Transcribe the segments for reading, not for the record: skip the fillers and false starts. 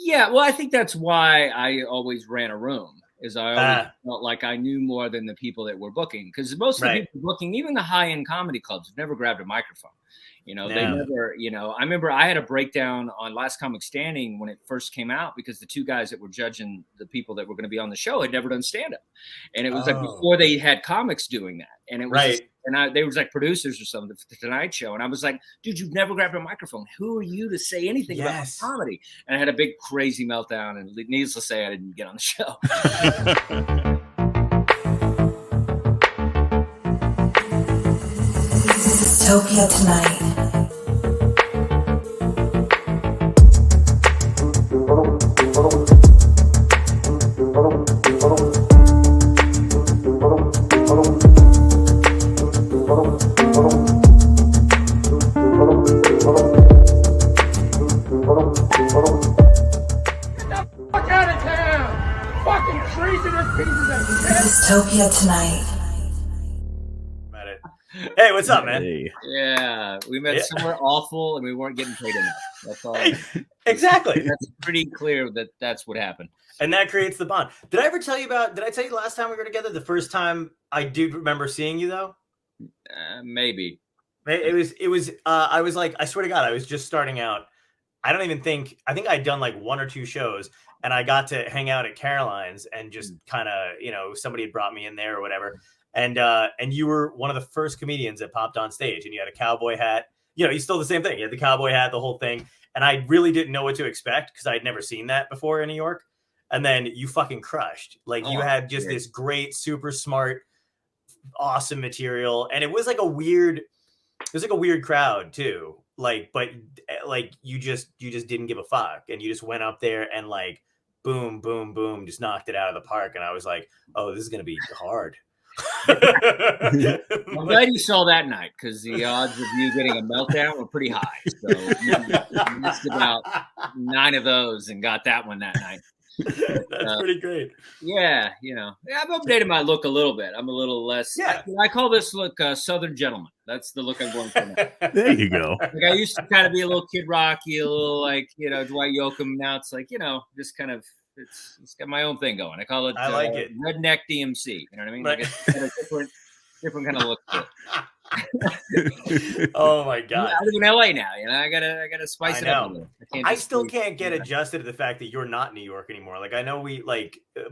Yeah, well, I think that's why I always ran a room. Is I always felt like I knew more than the people that were booking, because most of the people booking, even the high-end comedy clubs, have never grabbed a microphone. You know, they never, you know, I remember I had a breakdown on Last Comic Standing when it first came out, because the two guys that were judging the people that were going to be on the show had never done stand-up. And it was like before they had comics doing that. And it was just, and they was like producers or something for the Tonight Show. And I was like, dude, you've never grabbed a microphone. Who are you to say anything about comedy? And I had a big crazy meltdown, and needless to say, I didn't get on the show. Dystopia tonight. Dystopia tonight. Hey, what's up, man? Hey. Yeah, we met somewhere awful, and we weren't getting paid enough. That's all. Exactly. That's pretty clear that that's what happened. And that creates the bond. Did I tell you the last time we were together? The first time I do remember seeing you, though? Maybe. It was, I was like, I swear to God, I was just starting out. I think I'd done like one or two shows, and I got to hang out at Caroline's and just kind of, you know, somebody had brought me in there or whatever. And you were one of the first comedians that popped on stage, and you had a cowboy hat. You know, you still the same thing. You had the cowboy hat, the whole thing. And I really didn't know what to expect, because I'd never seen that before in New York. And then you fucking crushed. Like, you had just this great, super smart, awesome material. And it was like a weird crowd too. Like, but like you just didn't give a fuck, and you just went up there and like boom, boom, boom, just knocked it out of the park. And I was like, oh, this is gonna be hard. I'm glad you saw that night, because the odds of you getting a meltdown were pretty high. So you missed about 9 of those and got that one that night. That's pretty great. Yeah, you know, I've updated my look a little bit. I'm a little less. I call this look Southern Gentleman. That's the look I'm going for now. There you go. Like, I used to kind of be a little Kid Rocky, a little like, you know, Dwight Yoakam. Now it's like, you know, just kind of. It's got my own thing going. I call it. I like it. Redneck DMC. You know what I mean? Like, it's got a different kind of look to it. Oh my God! I live in LA now. You know, I gotta spice it up a little. I still can't get adjusted to the fact that you're not in New York anymore. Like, I know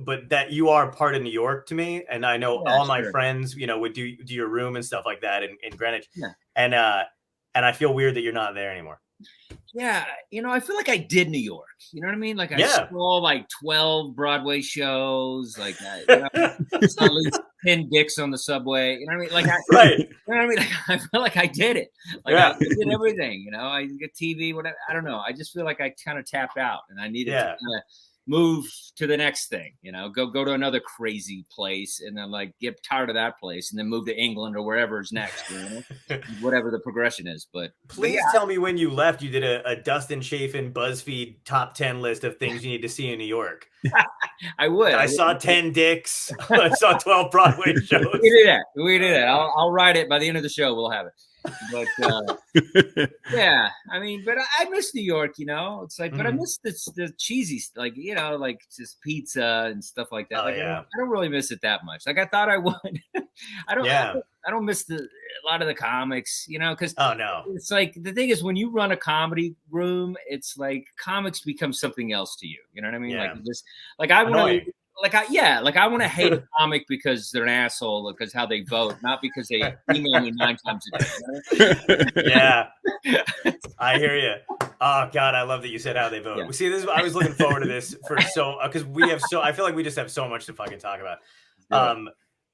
but that you are part of New York to me, and I know all my friends, you know, would do your room and stuff like that in Greenwich. Yeah. And I feel weird that you're not there anymore. Yeah, you know, I feel like I did New York. You know what I mean? Like, I saw like 12 Broadway shows. Like, I saw at least 10 dicks on the subway. You know what I mean? Like, you know what I mean? Like, I feel like I did it. Like, I did everything. You know, I get TV, whatever. I don't know. I just feel like I kind of tapped out, and I needed to kind of move to the next thing. You know, go to another crazy place, and then like get tired of that place, and then move to England or wherever's next. You know, whatever the progression is. But please tell me when you left, you did a Dustin Chafin BuzzFeed top 10 list of things you need to see in New York. I would. I saw 10 dicks. I saw 12 Broadway shows. We did it. I'll write it by the end of the show. We'll have it. But yeah, I mean, but I miss New York, you know. It's like, but I miss the cheesy, like, you know, like just pizza and stuff like that. Like, I don't really miss it that much. Like, I thought I would. I don't miss a lot of the comics, you know, because it's like, the thing is, when you run a comedy room, it's like comics become something else to you. You know what I mean? Like, just like I want to. I want to hate a comic because they're an asshole, because how they vote, not because they email me 9 times a day. You know? I hear you. Oh God, I love that you said how they vote. Yeah. See, I was looking forward to this because I feel like we just have so much to fucking talk about.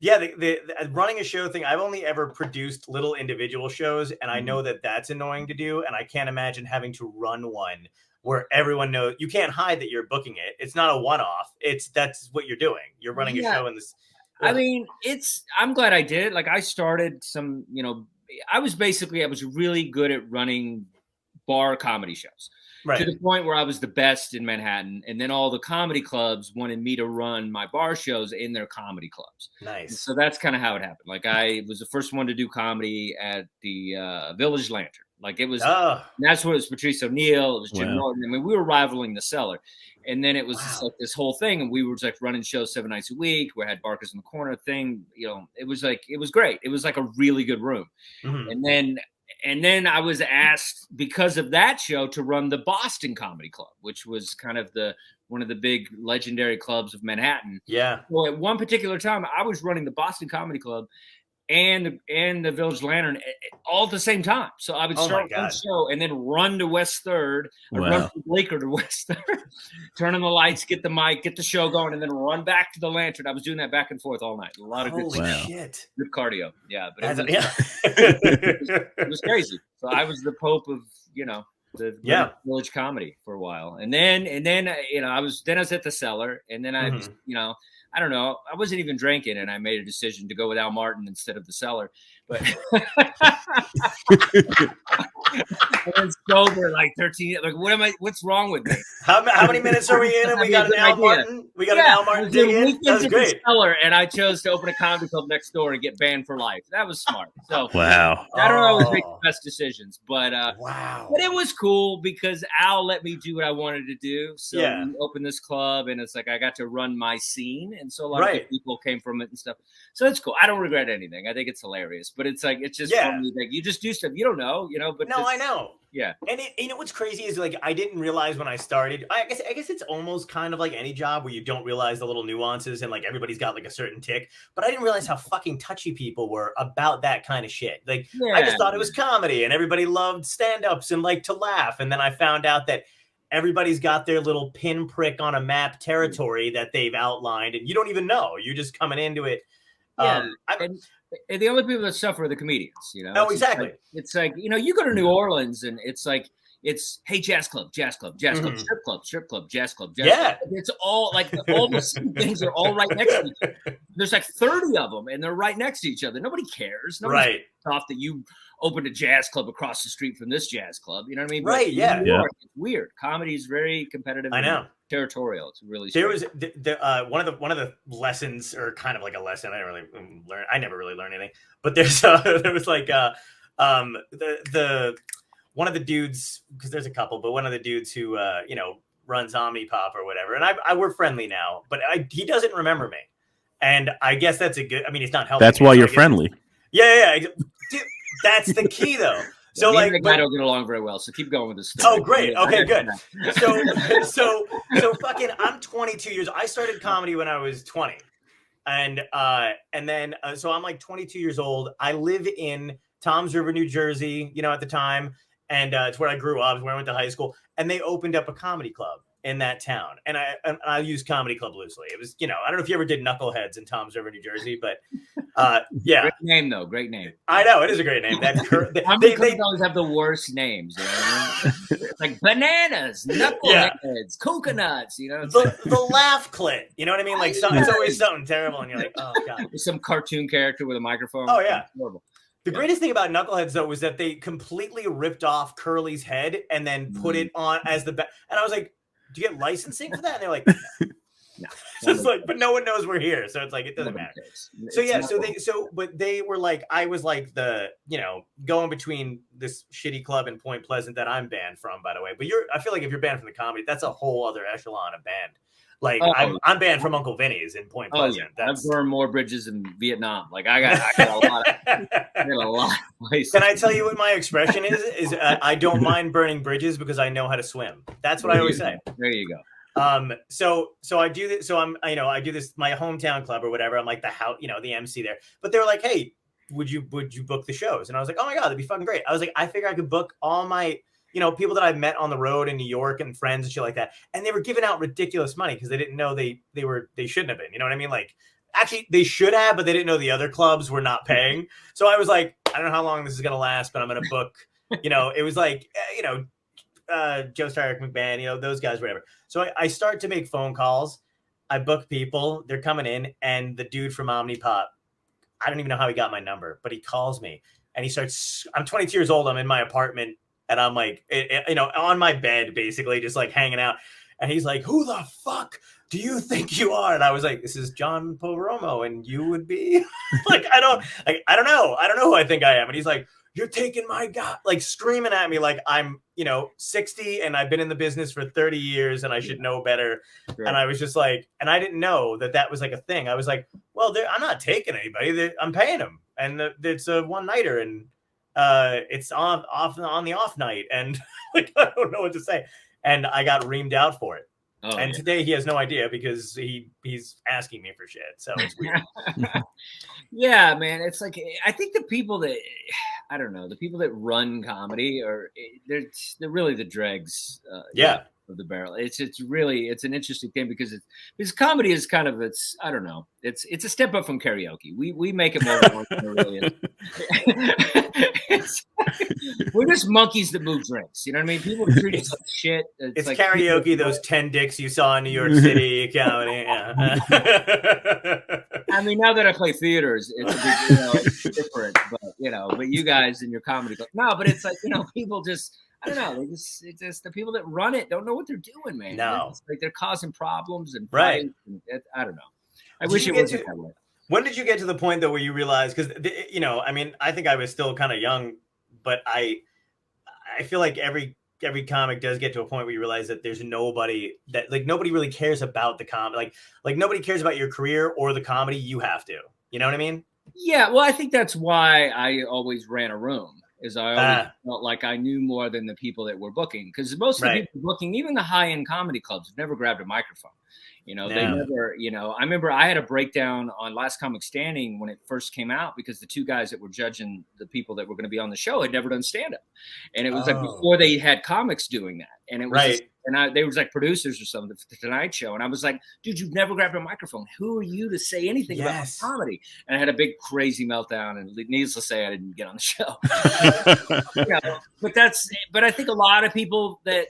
The running a show thing, I've only ever produced little individual shows, and I know that that's annoying to do, and I can't imagine having to run one where everyone knows. You can't hide that you're booking it. It's not a one-off. That's what you're doing. You're running a show in this. I mean, I'm glad I did it. Like, I started I was really good at running bar comedy shows. Right. to the point where I was the best in Manhattan. And then all the comedy clubs wanted me to run my bar shows in their comedy clubs. And Nice. so that's kind of how it happened. Like I was the first one to do comedy at the Village Lantern. Like it was, Oh, that's what it was. Patrice O'Neill, it was Jim Wow. Norton. I mean, we were rivaling the Cellar. And then it was just Wow. like this whole thing, and we were just like running shows 7 nights a week. We had Barkers in the Corner thing. You know, it was great. It was like a really good room. Mhm. And then I was asked because of that show to run the Boston Comedy Club, which was kind of one of the big legendary clubs of Manhattan. Yeah. Well, at one particular time, I was running the Boston Comedy Club and the Village Lantern all at the same time. So I would Oh my start one God. show and then run to West Third, or run Wow. from Blaker to West Third, turn on the lights, get the mic, get the show going, and then run back to the Lantern. I was doing that back and forth all night. A lot of Holy Wow. shit. good cardio. Yeah, but That's- it was crazy. So I was the Pope of, you know, the Yeah. Village comedy for a while. And then, you know, I was at the Cellar, and then I was, you know, I don't know. I wasn't even drinking, and I made a decision to go with Al Martin instead of the Cellar. But I was sober like 13. Like, what's wrong with me? How many minutes are we in? And we got an Al Martin. We got an Al Martin dig in. That was great. Cellar, and I chose to open a comedy club next door and get banned for life. That was smart. So Wow. I don't always make the best decisions, but Wow. but it was cool because Al let me do what I wanted to do. So Yeah. we opened this club, and it's like I got to run my scene, and so a lot of Right. good people came from it and stuff. So it's cool. I don't regret anything. I think it's hilarious, but it's like it's just Yeah. funny. Like you just do stuff you don't know, you know. But No, just- I know. Yeah. And you know what's crazy is like I didn't realize when I started. I guess it's almost kind of like any job where you don't realize the little nuances and like everybody's got like a certain tick. But I didn't realize how fucking touchy people were about that kind of shit. Like I just thought it was comedy and everybody loved stand-ups and liked to laugh. And then I found out that everybody's got their little pinprick on a map territory that they've outlined, and you don't even know. You're just coming into it. Yeah. And the only people that suffer are the comedians, you know. Oh, exactly. It's like, you know, you go to New Orleans and it's like, hey, jazz club, strip club, jazz club. Yeah. Club. It's all like all the same things are all right next to each other. There's like 30 of them and they're right next to each other. Nobody cares. Nobody's off that you opened a jazz club across the street from this jazz club. You know what I mean? Right. But Yeah. New York, it's weird. Comedy is very competitive. I know. Territorial. It's really there was one of the lessons, or kind of like a lesson. I didn't really learn. I never really learned anything. But there was like the one of the dudes, because there's a couple, but one of the dudes who you know, runs Omnipop or whatever, and I we're friendly now, but he doesn't remember me, and I guess that's a good. I mean, it's not helping. That's why you're friendly. Yeah. Dude, that's the key, though. So yeah, like, I don't get along very well. So keep going with this story. Oh, great. Okay, good. So fucking, I'm 22 years. I started comedy when I was 20, and then so I'm like 22 years old. I live in Toms River, New Jersey. You know, at the time, and it's where I grew up, where I went to high school. And they opened up a comedy club in that town, and I use comedy club loosely. It was, you know, I don't know if you ever did Knuckleheads in Toms River, New Jersey, but yeah, great name though, great name. I know it is a great name. That they always have the worst names, you know what I mean? Like bananas, knuckleheads, coconuts, you know. The laugh clit, you know what I mean? Like it's always something terrible, and you're like, oh god, there's some cartoon character with a microphone. Oh yeah, horrible. The greatest thing about Knuckleheads, though, was that they completely ripped off Curly's head and then put it on as the back. And I was like, do you get licensing for that? And they're like, no. So it's like, but no one knows we're here. So it's like, it doesn't matter. So yeah, but they were like, I was like the, you know, going between this shitty club in Point Pleasant that I'm banned from, by the way. But I feel like if you're banned from the comedy, that's a whole other echelon of band. Like I'm banned from Uncle Vinny's in Point Pleasant. Yeah. I've burned more bridges in Vietnam. Like I got a lot of places. Can I tell you what my expression is I don't mind burning bridges because I know how to swim. That's what I always say. There you go. So I do this. So I do this, my hometown club or whatever. I'm like the house, you know, the MC there, but they were like, hey, would you book the shows? And I was like, oh my God, that'd be fucking great. I was like, I figure I could book all my, you know, people that I've met on the road in New York and friends and shit like that. And they were giving out ridiculous money because they didn't know they shouldn't have been, you know what I mean? Like, actually they should have, but they didn't know the other clubs were not paying. So I was like, I don't know how long this is going to last, but I'm going to book, you know, it was like, you know, Joe Stark, McMahon, you know, those guys, whatever. So I start to make phone calls. I book people, they're coming in, and the dude from Omnipop, I don't even know how he got my number, but he calls me and he starts, I'm 22 years old. I'm in my apartment And I'm like, on my bed, basically, just like hanging out. And he's like, "Who the fuck do you think you are?" And I was like, "This is John Poveromo, and you would be like, I don't know who I think I am." And he's like, "You're taking my God," like screaming at me like I'm 60 and I've been in the business for 30 years and I should know better. Right. And I was just like, and I didn't know that was like a thing. I was like, well, I'm not taking anybody. I'm paying them, and it's a one-nighter, and it's on the off night, and like I don't know what to say. And I got reamed out for it. Oh, and today he has no idea because he's asking me for shit. So it's weird. Yeah, man. It's like, I think the people that, I don't know, the people that run comedy they're really the dregs. Of the barrel. It's an interesting thing because comedy is kind of, I don't know. It's a step up from karaoke. We make it more than it really is. We're just monkeys that move drinks. You know what I mean? People treat us like shit. It's like karaoke. Those 10 dicks you saw in New York City comedy. Yeah. I mean, now that I play theaters, it's different. But you guys in your comedy, no. But it's like people just. I don't know. It's just the people that run it don't know what they're doing, man. No, it's like they're causing problems and right. And I don't know. I wish it wasn't that way. When did you get to the point though where you realized? Because I mean, I think I was still kind of young, but I feel like every comic does get to a point where you realize that there's nobody really cares about the comedy. Like nobody cares about your career or the comedy. You have to. You know what I mean? Yeah. Well, I think that's why I always ran a room. I always felt like I knew more than the people that were booking, because most of the people booking, even the high-end comedy clubs, have never grabbed a microphone. They never, I remember I had a breakdown on Last Comic Standing when it first came out because the two guys that were judging the people that were going to be on the show had never done stand-up. And it was like before they had comics doing that. And it was they were like producers or something for the Tonight Show. And I was like, dude, you've never grabbed a microphone. Who are you to say anything about comedy? And I had a big crazy meltdown. And needless to say, I didn't get on the show. But I think a lot of people that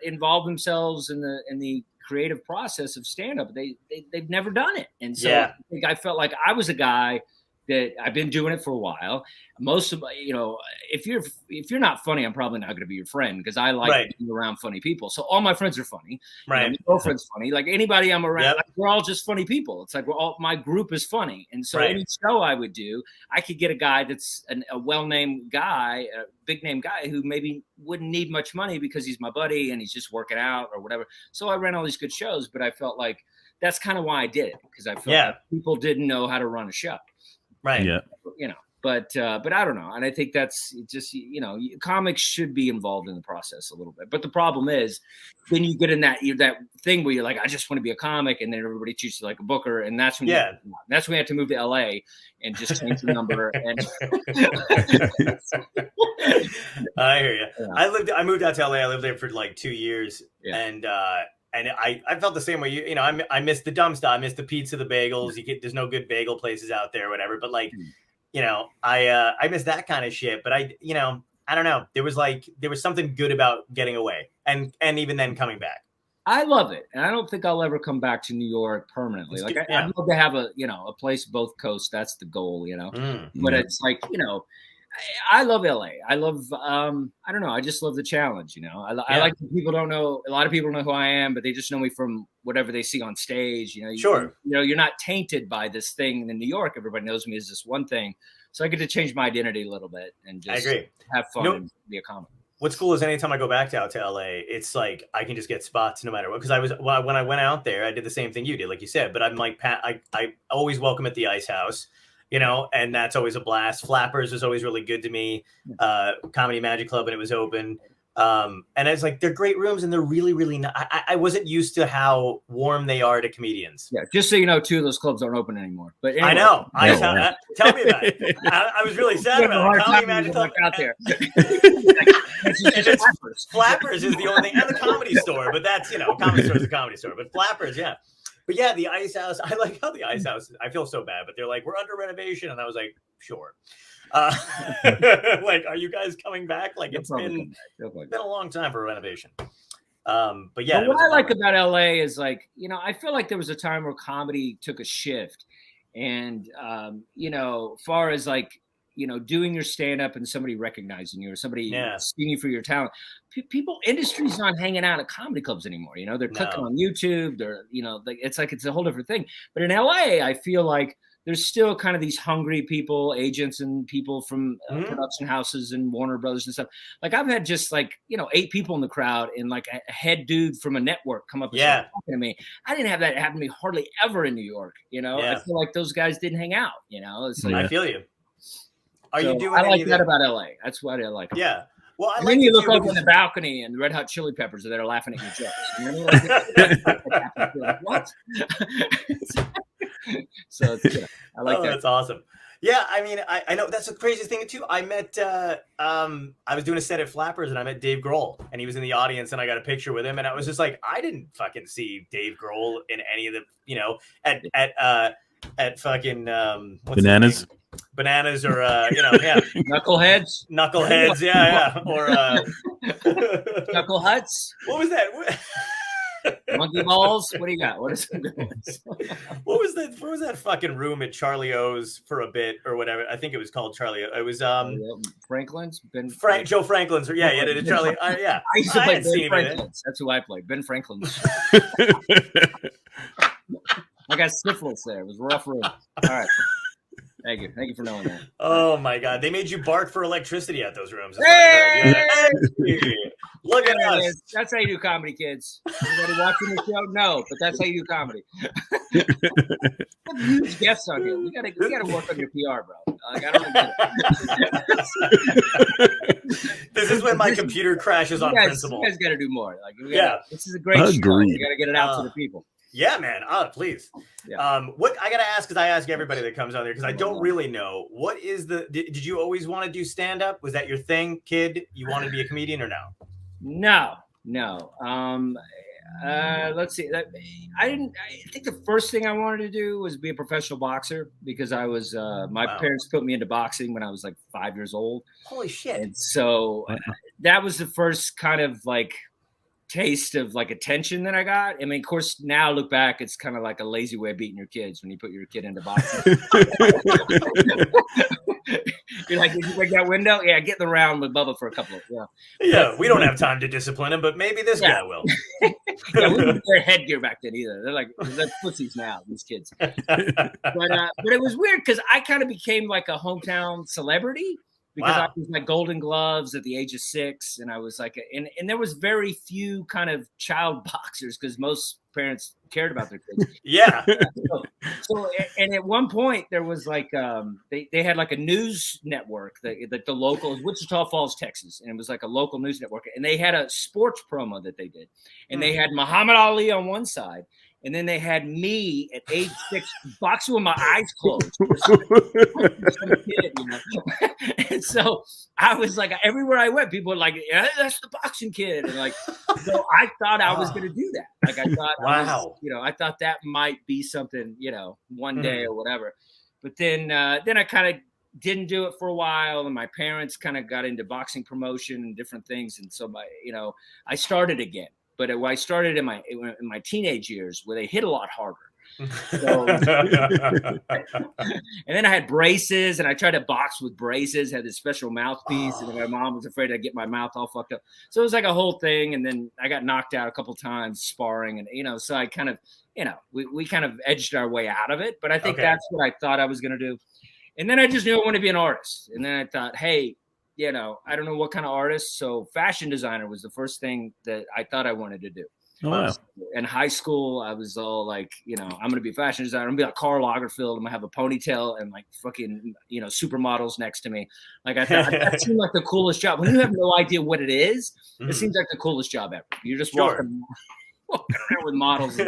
involve themselves in the creative process of stand-up, they've never done it. And so I think I felt like I was a guy that I've been doing it for a while. Most of if you're not funny, I'm probably not going to be your friend, because I like being around funny people. So all my friends are funny. Right. My girlfriend's funny. Like anybody I'm around, like, we're all just funny people. It's like my group is funny. And so any show I would do, I could get a guy that's a well-named guy, a big name guy who maybe wouldn't need much money because he's my buddy and he's just working out or whatever. So I ran all these good shows, but I felt like that's kind of why I did it, because I felt like people didn't know how to run a show. Right. Yeah. But I don't know. And I think that's just, comics should be involved in the process a little bit. But the problem is then you get in that thing where you're like, I just want to be a comic. And then everybody treats you like a booker. And that's when you have to move to LA and just change the number. And I hear you. Yeah. I moved out to LA. I lived there for like 2 years. Yeah. And I felt the same way. I missed the dumb stuff. I missed the pizza, the bagels. There's no good bagel places out there or whatever. But like, I miss that kind of shit. But I don't know. There was something good about getting away and even then coming back. I love it. And I don't think I'll ever come back to New York permanently. Like I'd love to have a place both coasts. That's the goal, But it's like, I love LA. I love, I don't know. I just love the challenge. I like that people don't know. A lot of people know who I am, but they just know me from whatever they see on stage. Sure. You're not tainted by this thing in New York. Everybody knows me as this one thing. So I get to change my identity a little bit and just have fun and be a comic. What's cool is anytime I go back out to LA, it's like I can just get spots no matter what. Because when I went out there, I did the same thing you did, like you said. But I'm like, I always welcome at the Ice House. And that's always a blast. Flappers was always really good to me. Comedy Magic Club, and it was open. And it's like, they're great rooms, and they're really, really not. I wasn't used to how warm they are to comedians. Yeah, just so you know, 2 of those clubs aren't open anymore. But anyway. I know. Tell me about it. I was really sad about it. Comedy Magic Club out there. Flappers is the only thing, and the Comedy Store. But that's Comedy Store is a comedy store. But Flappers, yeah. But yeah, the Ice House, I like how the Ice House, I feel so bad, but they're like, we're under renovation. And I was like, sure. Like, are you guys coming back? Like, it's been a long time for renovation. But yeah. But what I like about LA is like, I feel like there was a time where comedy took a shift. And, far as like, doing your stand up and somebody recognizing you or somebody seeing you for your talent. Industry's not hanging out at comedy clubs anymore. They're clicking on YouTube. They're, it's a whole different thing. But in LA, I feel like there's still kind of these hungry people, agents and people from production houses and Warner Brothers and stuff. Like I've had just 8 people in the crowd and like a head dude from a network come up and start talking to me. I didn't have that happen to me hardly ever in New York. I feel like those guys didn't hang out. It's like, I feel you. Are you doing? I like that about LA. That's why I like them. Yeah. Well, I and then you look up on the balcony and the Red Hot Chili Peppers are there laughing at your jokes. Like, what? So I like that. That's awesome. Yeah, I mean, I know that's the craziest thing too. I met I was doing a set at Flappers and I met Dave Grohl and he was in the audience and I got a picture with him and I was just like, I didn't fucking see Dave Grohl in any of the at fucking Bananas. Bananas or Knuckleheads, or Knuckle Huts. What was that? Monkey balls. What do you got? What is what was that fucking room at Charlie O's for a bit or whatever? I think it was called Charlie O. It was Franklin's. Joe Franklin's. Yeah, Charlie. I used to play Ben Franklin's. That's who I played. Ben Franklin's. I got syphilis there. It was a rough room. All right. Thank you for knowing that. Oh my God, they made you bark for electricity at those rooms. Hey! Look at us. That's how you do comedy, kids. Anybody watching the show? No, but that's how you do comedy. Huge guests on here. We gotta work on your PR, bro. Like, I don't get it. This is when my computer crashes on principle. You guys got to do more. Like, this is a great show. We got to get it out to the people. Yeah, man. Please. Yeah. What I gotta ask, because I ask everybody that comes on there, because I don't really know. What is did you always want to do stand up? Was that your thing, kid? You wanted to be a comedian or no? No. Let's see. I think the first thing I wanted to do was be a professional boxer because I was. My parents put me into boxing when I was like 5 years old. Holy shit! And so that was the first kind of like taste of like attention that I got. I mean, of course, now look back, it's kind of like a lazy way of beating your kids when you put your kid into boxing. You're like, did you break that window? Yeah, get in the round with Bubba for a couple of Yeah, we don't have time to discipline him, but maybe this guy will. We didn't wear headgear back then either. They're pussies now, these kids. But it was weird because I kind of became like a hometown celebrity. Because I was like Golden Gloves at the age of 6, and I was like, and there was very few kind of child boxers because most parents cared about their kids. Yeah. So and at one point there was like they had like a news network that the local Wichita Falls, Texas, and it was like a local news network, and they had a sports promo that they did, and they had Muhammad Ali on one side. And then they had me at age 6 boxing with my eyes closed. And so I was like, everywhere I went, people were like, yeah, that's the boxing kid. And like, so I thought I was going to do that. Like I thought, I thought that might be something, one day or whatever. But then I kind of didn't do it for a while. And my parents kind of got into boxing promotion and different things. And so I started again. But I started in my teenage years where they hit a lot harder. So, and then I had braces and I tried to box with braces, had this special mouthpiece. And my mom was afraid I'd get my mouth all fucked up. So it was like a whole thing. And then I got knocked out a couple times sparring. And, so I kind of, we kind of edged our way out of it. But I think that's what I thought I was going to do. And then I just knew I wanted to be an artist. And then I thought, hey, I don't know what kind of artist. So fashion designer was the first thing that I thought I wanted to do. Oh, wow. In high school, I was all like, I'm going to be a fashion designer. I'm going to be like Karl Lagerfeld. I'm going to have a ponytail and like fucking, supermodels next to me. Like I thought that seemed like the coolest job. When you have no idea what it is, it seems like the coolest job ever. You're just walking around with models. I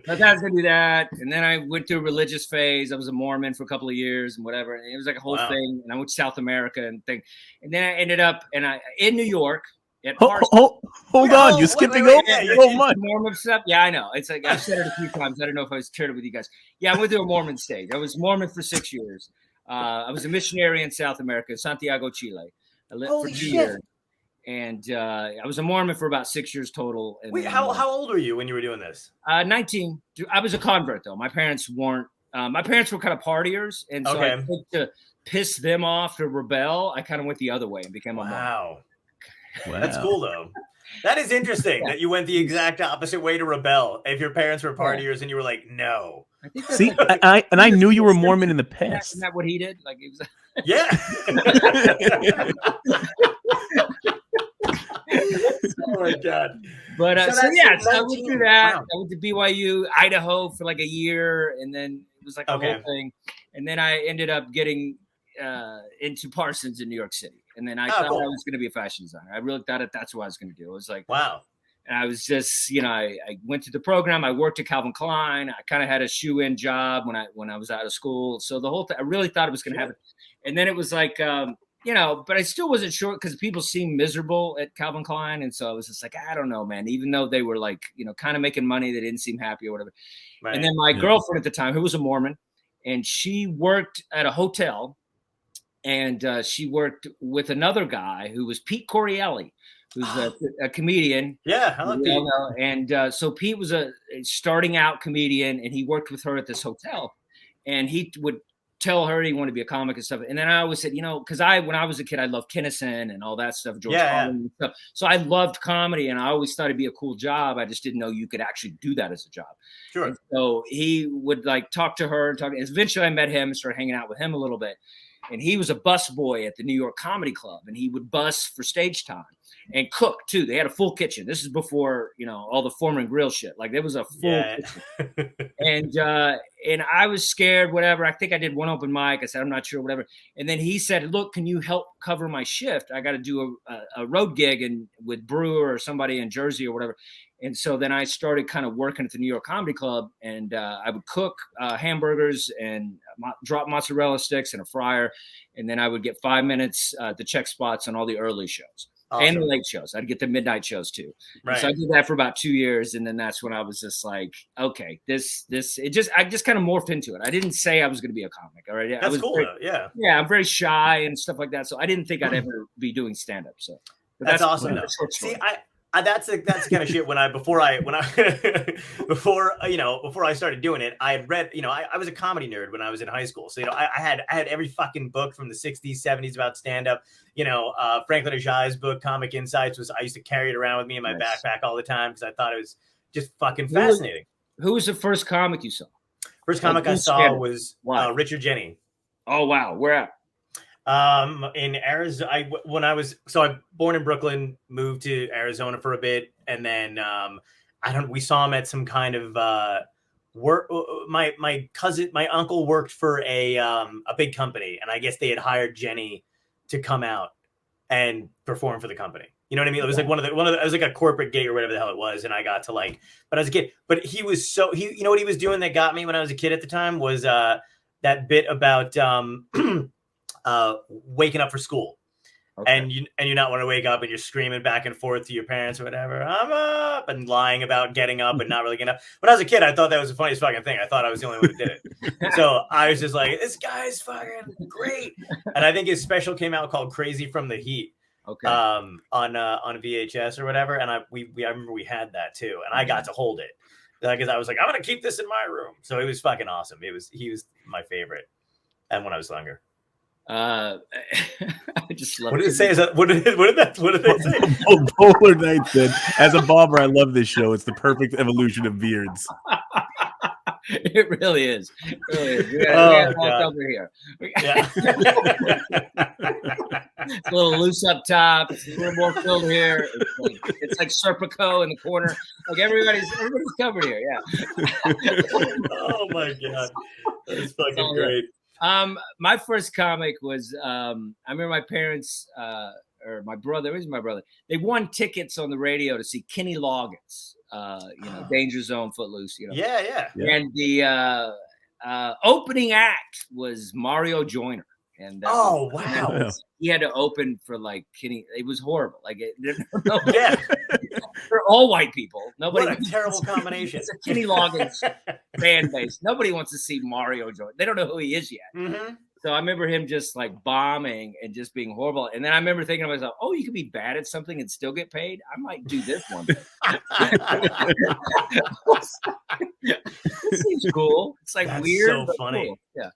was going to do that. And then I went through a religious phase. I was a Mormon for a couple of years and whatever. And it was like a whole thing. And I went to South America and thing. And then I ended up in New York. Hold on. You're skipping over so much. Mormon stuff. Yeah, I know. It's like I've said it a few times. I don't know if I shared it with you guys. Yeah, I went through a Mormon stage. I was Mormon for 6 years. I was a missionary in South America, Santiago, Chile. I lived for 2 years. And I was a Mormon for about 6 years total. And Wait, how old were you when you were doing this? 19. I was a convert, though. My parents weren't My parents were kind of partiers, and so I think to piss them off, to rebel, I kind of went the other way and became a monk. Wow. That's cool though. That is interesting that you went the exact opposite way to rebel. If your parents were partiers and you were like, no. I think See, I knew you were Mormon in the past. Isn't that what he did? Like, it was. Yeah. Oh my God. But so I went through that. Wow. I went to BYU, Idaho for like a year, and then it was like a whole thing. And then I ended up getting into Parsons in New York City. And then I thought I was going to be a fashion designer. I really thought that's what I was going to do. It was like, wow. And I was just, I went to the program. I worked at Calvin Klein. I kind of had a shoe-in job when I was out of school. So the whole thing, I really thought it was going to happen. And then it was like, but I still wasn't sure because people seemed miserable at Calvin Klein. And so I was just like, I don't know, man, even though they were like, kind of making money, they didn't seem happy or whatever. Right. And then my girlfriend at the time, who was a Mormon, and she worked at a hotel. And she worked with another guy who was Pete Corielli, who's a comedian. Yeah, I love Pete. And so Pete was a starting out comedian, and he worked with her at this hotel. And he would tell her he wanted to be a comic and stuff. And then I always said, because when I was a kid, I loved Kinnison and all that stuff, George Carlin and stuff. So I loved comedy, and I always thought it'd be a cool job. I just didn't know you could actually do that as a job. Sure. And so he would like talk to her and talk. And eventually I met him and started hanging out with him a little bit. And he was a bus boy at the New York Comedy Club, and he would bus for stage time and cook too. They had a full kitchen. This is before, all the Foreman grill shit. Like there was a full kitchen. And I was scared, whatever. I think I did one open mic. I said, I'm not sure, whatever. And then he said, look, can you help cover my shift? I got to do a road gig with Brewer or somebody in Jersey or whatever. And so then I started kind of working at the New York Comedy Club, and I would cook hamburgers and drop mozzarella sticks in a fryer. And then I would get 5 minutes to check spots on all the early shows and the late shows. I'd get the midnight shows too. Right. So I did that for about 2 years. And then that's when I was just like, okay, I just kind of morphed into it. I didn't say I was going to be a comic. All right. That's cool. Yeah. Yeah. I'm very shy and stuff like that. So I didn't think I'd ever be doing stand-up. So that's awesome. See, that's the kind of shit before I started doing it, I had read, I was a comedy nerd when I was in high school. So, I had every fucking book from the 60s, 70s about stand-up, Franklin Ajay's book, Comic Insights I used to carry it around with me in my backpack all the time because I thought it was just fucking fascinating. Who was the first comic you saw? First comic I saw was Richard Jeni. Oh, wow. Where at? In Arizona, I'm born in Brooklyn, moved to Arizona for a bit. And then, we saw him at some kind of, work. My uncle worked for a big company, and I guess they had hired Jenny to come out and perform for the company. You know what I mean? It was like it was like a corporate gig or whatever the hell it was. And I got to but I was a kid, but he was you know what he was doing that got me when I was a kid at the time was, that bit about, waking up for school. Okay. and you not want to wake up and you're screaming back and forth to your parents or whatever, I'm up, and lying about getting up and not really getting up. When I was a kid, I thought that was the funniest fucking thing. I thought I was the only one who did it. So I was just like, this guy's fucking great. And I think his special came out called Crazy from the Heat. Okay. On VHS or whatever. And I remember we had that too. And I got to hold it because I was like, I'm going to keep this in my room. So it was fucking awesome. He was my favorite. And when I was younger. I just love what did it say? What did they say? Polar Knight said, as a barber, I love this show. It's the perfect evolution of beards. It really is. It really is. We gotta walk over here. Yeah. It's a little loose up top. It's a little more filled here. It's like Serpico in the corner. Like everybody's covered here. Yeah. Oh my God, that's fucking great. My first comic was I remember my parents or my brother, they won tickets on the radio to see Kenny Loggins, Danger Zone, Footloose, Yeah. And the opening act was Mario Joyner. And wow. He had to open for Kenny. It was horrible. Yeah. They're all white people. Nobody. What a terrible combination. It's a Kenny Loggins fan base. Nobody wants to see Mario Joyner. They don't know who he is yet. Mm-hmm. So I remember him just like bombing and just being horrible. And then I remember thinking to myself, oh, you could be bad at something and still get paid. I might do this one. This seems cool. It's like That's weird. so but funny. Cool. Yeah.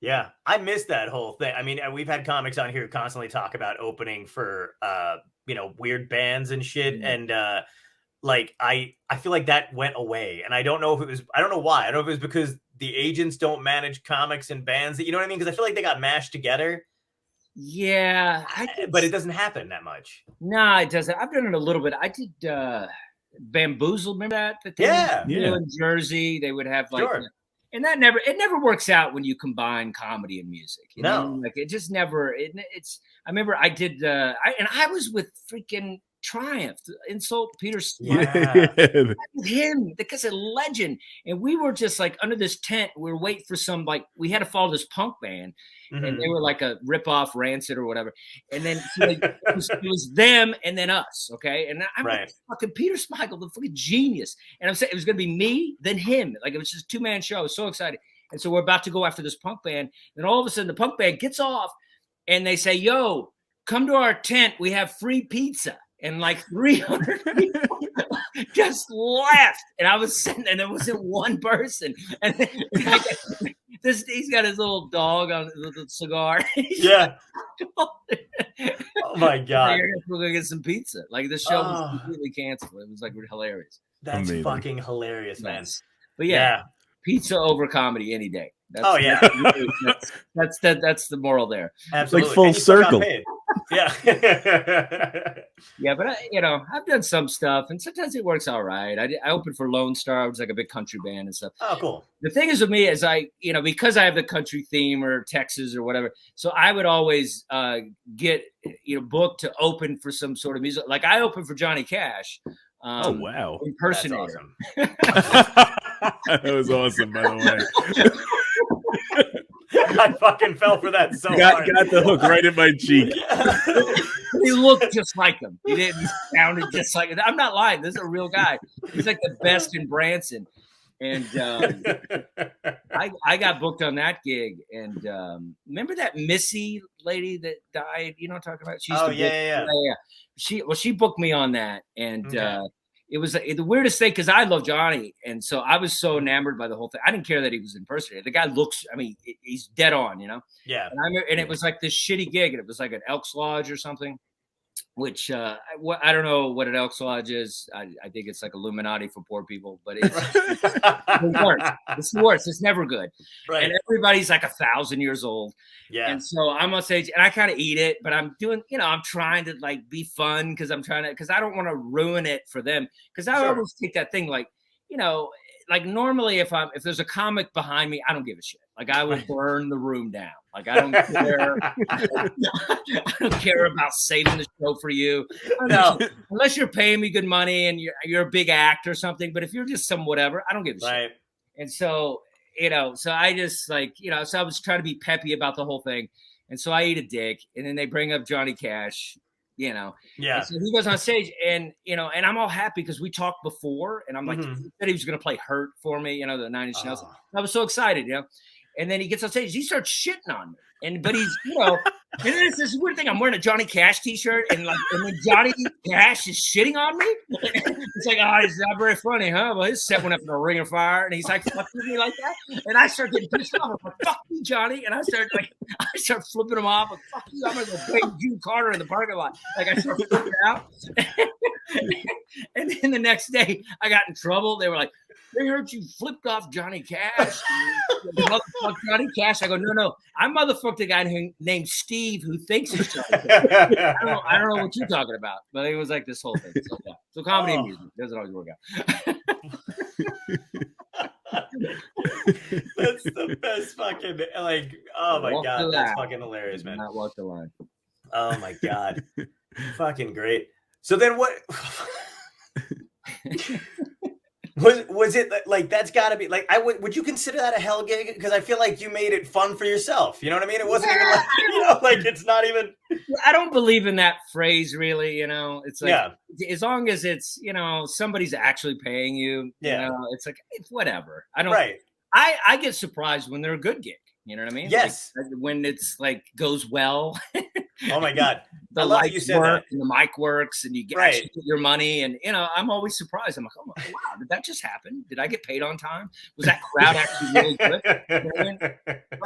Yeah. I missed that whole thing. I mean, we've had comics on here who constantly talk about opening for, weird bands and shit. Mm-hmm. And, like I feel like that went away, and I don't know why. I don't know if it was because the agents don't manage comics and bands, you know what I mean? Because I feel like they got mashed together. Yeah, but it doesn't happen that much. No, it doesn't. I've done it a little bit. I did Bamboozled. Remember that? Yeah. In Jersey, they would have like, Sure. and it never works out when you combine comedy and music. You know? No. Like it just never. It's. I remember I did. I was with freaking Triumph, Insult Peter Smith. Yeah. With him, because a legend, and we were just like under this tent. We were waiting for some we had to follow this punk band, and they were like a rip-off Rancid or whatever. And then it was them and then us, okay. And I'm like, fucking Peter Smigel, the fucking genius. And I'm saying it was gonna be me, then him. Like it was just a 2-man show. I was so excited. And so we're about to go after this punk band. Then all of a sudden, the punk band gets off, and they say, "Yo, come to our tent. We have free pizza." And like 300 people just laughed. And I was sitting, and there wasn't one person. And he's got his little dog on the cigar. Yeah. Oh my God. We're going to get some pizza. Like the show was completely canceled. It was like hilarious. That's fucking hilarious, man. Nice. But yeah, pizza over comedy any day. That's the moral there. Absolutely. Like full circle. Yeah. Yeah, but I've done some stuff, and sometimes it works all right. I opened for Lone Star, which is like a big country band and stuff. Oh, cool. The thing is with me is because I have the country theme or Texas or whatever, so I would always get booked to open for some sort of music. Like I opened for Johnny Cash. Oh wow! Impersonator. That was awesome, by the way. I fucking fell for that so hard. Got the hook right in my cheek. He looked just like him. He didn't. He sounded just like him. I'm not lying. This is a real guy. He's like the best in Branson. And I got booked on that gig. And remember that Missy lady that died? You know what I'm talking about? Yeah. She booked me on that. And it was the weirdest thing because I love Johnny. And so I was so enamored by the whole thing. I didn't care that he was impersonated. The guy looks, he's dead on, Yeah. And it was like this shitty gig. And it was like an Elks Lodge or something. Which I don't know what an Elks Lodge is. I think it's like Illuminati for poor people, but it's the worst. It's the worst. It's never good. Right. And everybody's like 1,000 years old. Yeah. And so I'm on stage and I kind of eat it, but I'm doing, I'm trying to like be fun because I don't want to ruin it for them. Because I always take that thing like normally if there's a comic behind me, I don't give a shit. Like I would burn the room down. Like I don't care. I don't care about saving the show for you. No, unless you're paying me good money and you're a big act or something. But if you're just some whatever, I don't give a shit. And so so I just so I was trying to be peppy about the whole thing. And so I eat a dick, and then they bring up Johnny Cash. Yeah. And so he goes on stage, and and I'm all happy because we talked before, and I'm like, he said he was going to play "Hurt" for me, the 9 Inch Nails. I was so excited, And then he gets on stage, he starts shitting on me, but he's, and then it's this weird thing. I'm wearing a Johnny Cash T-shirt, and then Johnny Cash is shitting on me. It's like, it's not very funny, huh? Well, his set went up in a ring of fire, and he's like, fucking me like that, and I start getting pissed off. I'm like, fuck you, Johnny, and I start flipping him off. Like, fuck you, I'm gonna go play June Carter in the parking lot. Like I start flipping out, and then the next day I got in trouble. They were like, they heard you flipped off Johnny Cash. Motherfucker Johnny Cash. I go, no. I motherfucked a guy named Steve who thinks he's Johnny Cash. I don't know what you're talking about. But it was like this whole thing. So comedy and music doesn't always work out. That's the best fucking oh my God, that's fucking hilarious, man. Not walk the line. Oh my God. Fucking great. So then what was it like that's got to be like would you consider that a hell gig? Because I feel like you made it fun for yourself. You know what I mean? It wasn't even like it's not even. I don't believe in that phrase really. It's like as long as it's somebody's actually paying you. It's like it's whatever. I don't. Right. I get surprised when they're a good gig. You know what I mean? Yes. Like, when it's like goes well. Oh my God. The I love that lights you said work that. and the mic works and you get, actually get your money. And, you know, I'm always surprised. I'm like, oh, wow, did that just happen? Did I get paid on time? Was that crowd actually really good? You know what I mean?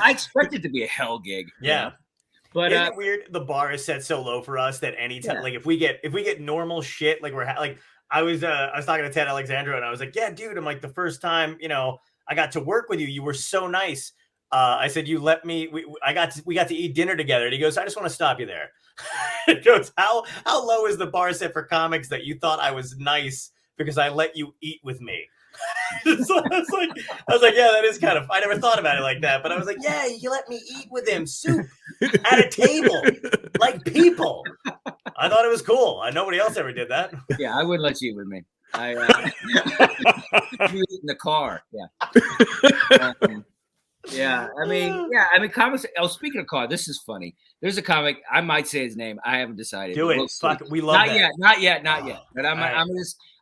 I expect it to be a hell gig. Yeah. You know? But isn't it weird? The bar is set so low for us that anytime, like if we get normal shit, like like I was talking to Ted Alexandro and I was like, yeah, dude, I'm like, the first time, you know, I got to work with you, you were so nice. I said, you let me, we got to eat dinner together. And he goes, I just want to stop you there. He goes, how low is the bar set for comics that you thought I was nice because I let you eat with me? So I was like, yeah, that is kind of, I never thought about it like that, but I was like, yeah, you let me eat with him, soup at a table, like people. I thought it was cool. Nobody else ever did that. Yeah, I wouldn't let you eat with me. You eat in the car. Yeah. I mean, comics. Oh, speaking of car, this is funny. There's a comic. I might say his name. I haven't decided. Do it. We'll Fuck, we love that. Not yet. But I'm right.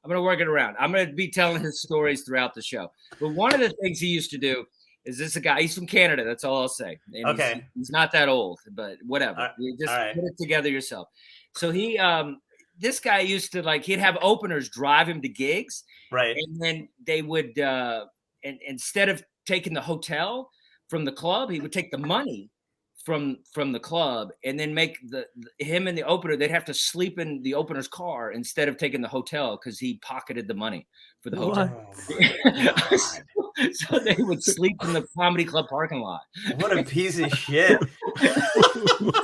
gonna work it around. I'm gonna be telling his stories throughout the show. But one of the things he used to do is this a guy. He's from Canada. That's all I'll say. And okay. He's not that old, but whatever. You just put it together yourself. So he this guy used to, like, he'd have openers drive him to gigs, right? And then they would and instead of taking the hotel from the club, he would take the money from the club and then make him and the opener, they'd have to sleep in the opener's car instead of taking the hotel because he pocketed the money for the hotel. So they would sleep in the comedy club parking lot. What a piece of shit.